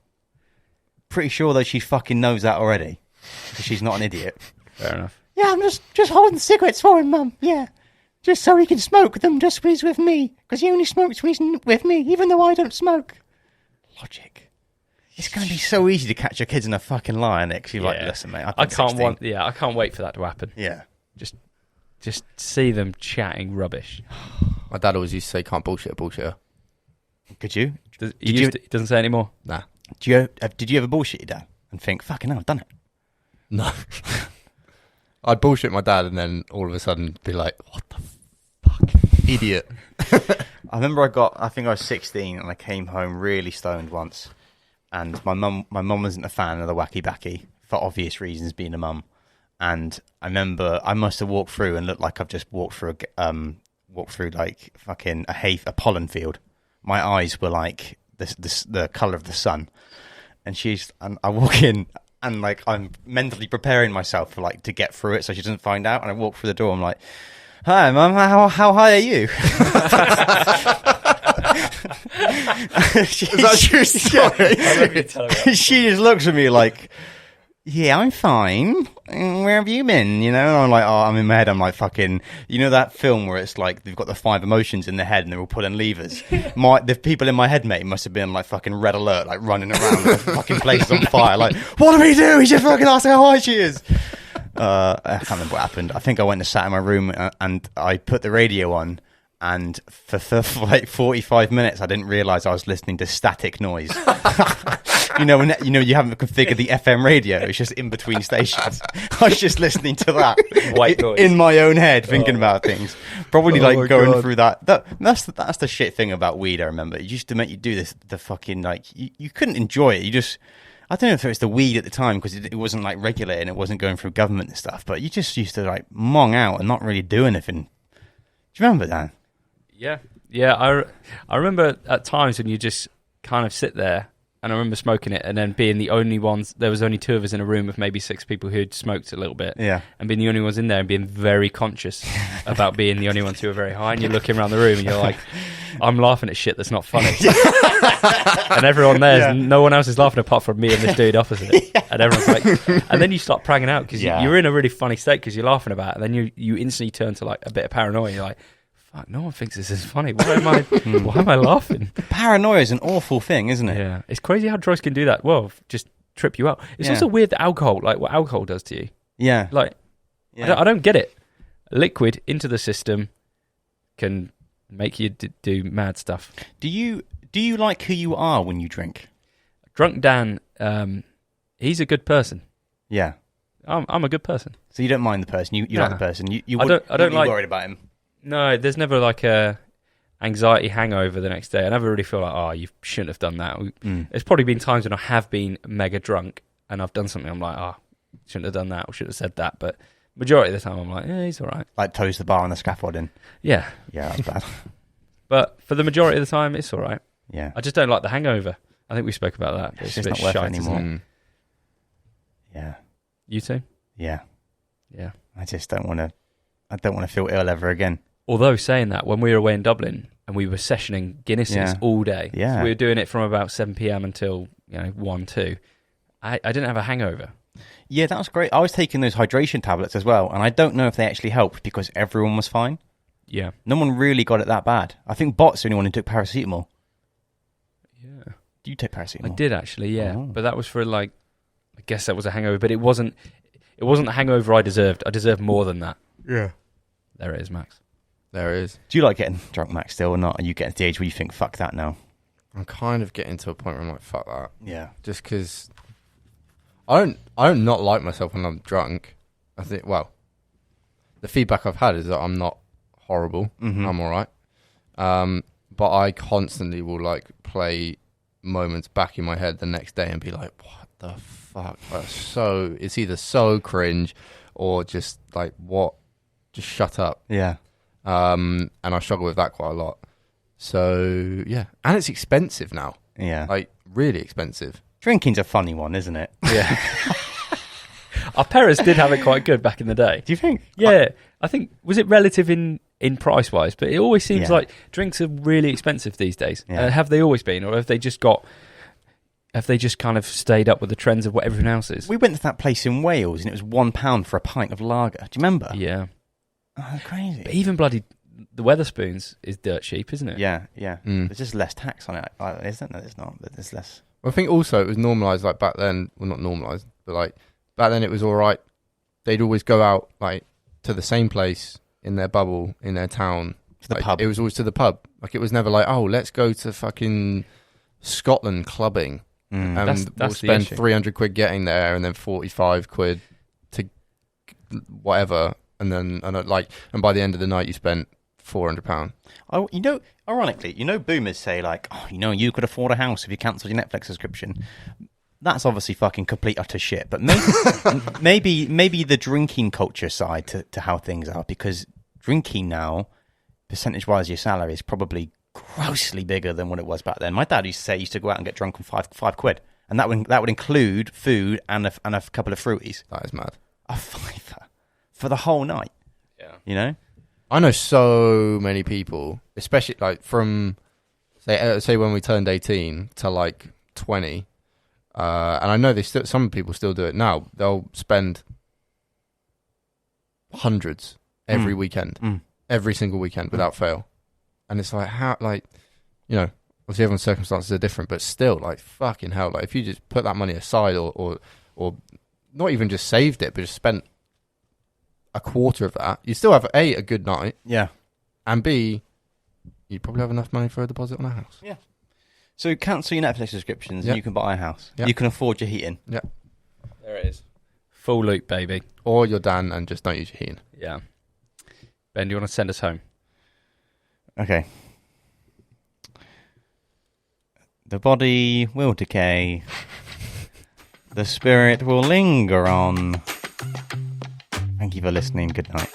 Pretty sure though she fucking knows that already, because she's not an idiot. Fair enough. Yeah, I'm just holding cigarettes for him, Mum. Yeah. Just so he can smoke them just when he's with me. Because he only smokes when he's with me, even though I don't smoke. Logic. It's going to be so easy to catch your kids in a fucking lie, Nick. She's like, listen, mate, I can't wait for that to happen. Yeah. Just see them chatting rubbish. My dad always used to say, can't bullshit a bullshitter. Could you? He doesn't say anymore? Nah. Did you ever bullshit your dad and think, fucking hell, I've done it? No. I'd bullshit my dad and then all of a sudden be like, what the fuck, idiot. I remember I think I was 16 and I came home really stoned once. And my mum wasn't a fan of the wacky backy for obvious reasons, being a mum. And I remember I must have walked through and looked like I've just walked through like fucking a pollen field. My eyes were like the colour of the sun. And I walk in and like I'm mentally preparing myself for like to get through it so she doesn't find out. And I walk through the door. I'm like, "Hi, Mum. How high are you?" Is that true story? She just looks at me like, "Yeah, I'm fine." where have you been? You know, and I'm like, oh, I'm in my head. I'm like, fucking, you know that film where it's like they've got the 5 emotions in their head and they're all pulling levers. The people in my head, mate, must have been like fucking red alert, like running around, the fucking place is on fire. Like, what do we do? He just fucking asked how high she is. I can't remember what happened. I think I went and sat in my room and I put the radio on. And for like 45 minutes, I didn't realise I was listening to static noise. you know, you haven't configured the FM radio. It's just in between stations. I was just listening to that White noise. in my own head, thinking about things. Probably like going God. through that. That's the shit thing about weed. I remember it used to make you do this. The fucking like you couldn't enjoy it. You just. I don't know if it was the weed at the time because it wasn't like regulated and it wasn't going through government and stuff. But you just used to like mong out and not really do anything. Do you remember that? Yeah. I remember at times when you just kind of sit there, and I remember smoking it, and then being the only ones. There was only 2 of us in a room of maybe 6 people who'd smoked a little bit. Yeah. And being the only ones in there and being very conscious about being the only ones who are very high. And you're looking around the room and you're like, I'm laughing at shit that's not funny. And everyone there, no one else is laughing apart from me and this dude opposite. And everyone's like, and then you start pragging out because you're in a really funny state because you're laughing about it. And then you instantly turn to like a bit of paranoia. You're like, fuck, no one thinks this is funny. Why am I laughing? Paranoia is an awful thing, isn't it? Yeah. It's crazy how drugs can do that. Well, just trip you out. It's also weird that alcohol, like what alcohol does to you. Yeah. Like, I don't get it. Liquid into the system can make you do mad stuff. Do you like who you are when you drink? Drunk Dan, he's a good person. Yeah. I'm a good person. So you don't mind the person. You like the person. I don't like worried about him. No, there's never like a anxiety hangover the next day. I never really feel like, oh, you shouldn't have done that. There's probably been times when I have been mega drunk and I've done something. I'm like, oh, shouldn't have done that or should have said that. But majority of the time, I'm like, yeah, he's all right. Like toes the bar on the scaffolding. Yeah. Yeah, that's bad. But for the majority of the time, it's all right. Yeah. I just don't like the hangover. I think we spoke about that. It's a just bit not worth it shite, isn't anymore. it? Yeah. You too? Yeah. Yeah. I just don't want to. I don't want to feel ill ever again. Although saying that, when we were away in Dublin and we were sessioning Guinnesses all day, so we were doing it from about 7 p.m. until 1, 2. I didn't have a hangover. Yeah, that was great. I was taking those hydration tablets as well, and I don't know if they actually helped because everyone was fine. Yeah. No one really got it that bad. I think Bot's the only one who took paracetamol. Yeah. Do you take paracetamol? I did actually, yeah. Oh. But that was for I guess that was a hangover, but it wasn't the hangover I deserved. I deserved more than that. Yeah. There it is, Max. There it is. Do you like getting drunk, Max, still or not? Are you getting to the age where you think, fuck that now? I'm kind of getting to a point where I'm like, fuck that. Yeah. Just because I don't not like myself when I'm drunk. I think, well, the feedback I've had is that I'm not horrible. Mm-hmm. I'm all right. But I constantly will like play moments back in my head the next day and be like, what the fuck? It's either so cringe or just like, what? Just shut up. Yeah. And I struggle with that quite a lot. So, yeah. And it's expensive now. Yeah. Like, really expensive. Drinking's a funny one, isn't it? Yeah. Our parents did have it quite good back in the day. Do you think? Yeah. I think, was it relative in price-wise? But it always seems Yeah. like drinks are really expensive these days. Yeah. Have they always been? Or have they just kind of stayed up with the trends of what everyone else is? We went to that place in Wales and it was £1 for a pint of lager. Do you remember? Yeah. Oh, crazy. But even bloody the Weatherspoons is dirt cheap, isn't it? Yeah, yeah. Mm. There's just less tax on it, isn't there? There's not, but there's less. Well, I think also it was normalised like back then. Well, not normalised, but like back then it was all right. They'd always go out like to the same place in their bubble, in their town. To the like, pub. It was always to the pub. Like it was never like, oh, let's go to fucking Scotland clubbing. Mm. And That's we'll the spend issue. 300 quid getting there and then 45 quid to whatever. And by the end of the night you spent £400. Oh, ironically, boomers say like, oh, you could afford a house if you cancelled your Netflix subscription. That's obviously fucking complete utter shit. But maybe the drinking culture side to how things are, because drinking now, percentage-wise, your salary is probably grossly bigger than what it was back then. My dad used to say he used to go out and get drunk on five quid, and that would include food and a couple of fruities. That is mad. A fiver for the whole night. Yeah. I know so many people, especially like from say when we turned 18 to like 20, and I know some people still do it now. They'll spend hundreds every weekend, every single weekend without fail. And it's like, how, like, you know, obviously everyone's circumstances are different, but still, like, fucking hell, like, if you just put that money aside or not even just saved it, but just spent a quarter of that, you still have a good night. Yeah. And B, you'd probably have enough money for a deposit on a house. Yeah. So cancel your Netflix subscriptions and you can buy a house. Yeah. You can afford your heating. Yeah. There it is. Full loop, baby. Or you're Dan and just don't use your heating. Yeah. Ben, do you want to send us home? Okay. The body will decay. The spirit will linger on. Thank you for listening. Good night.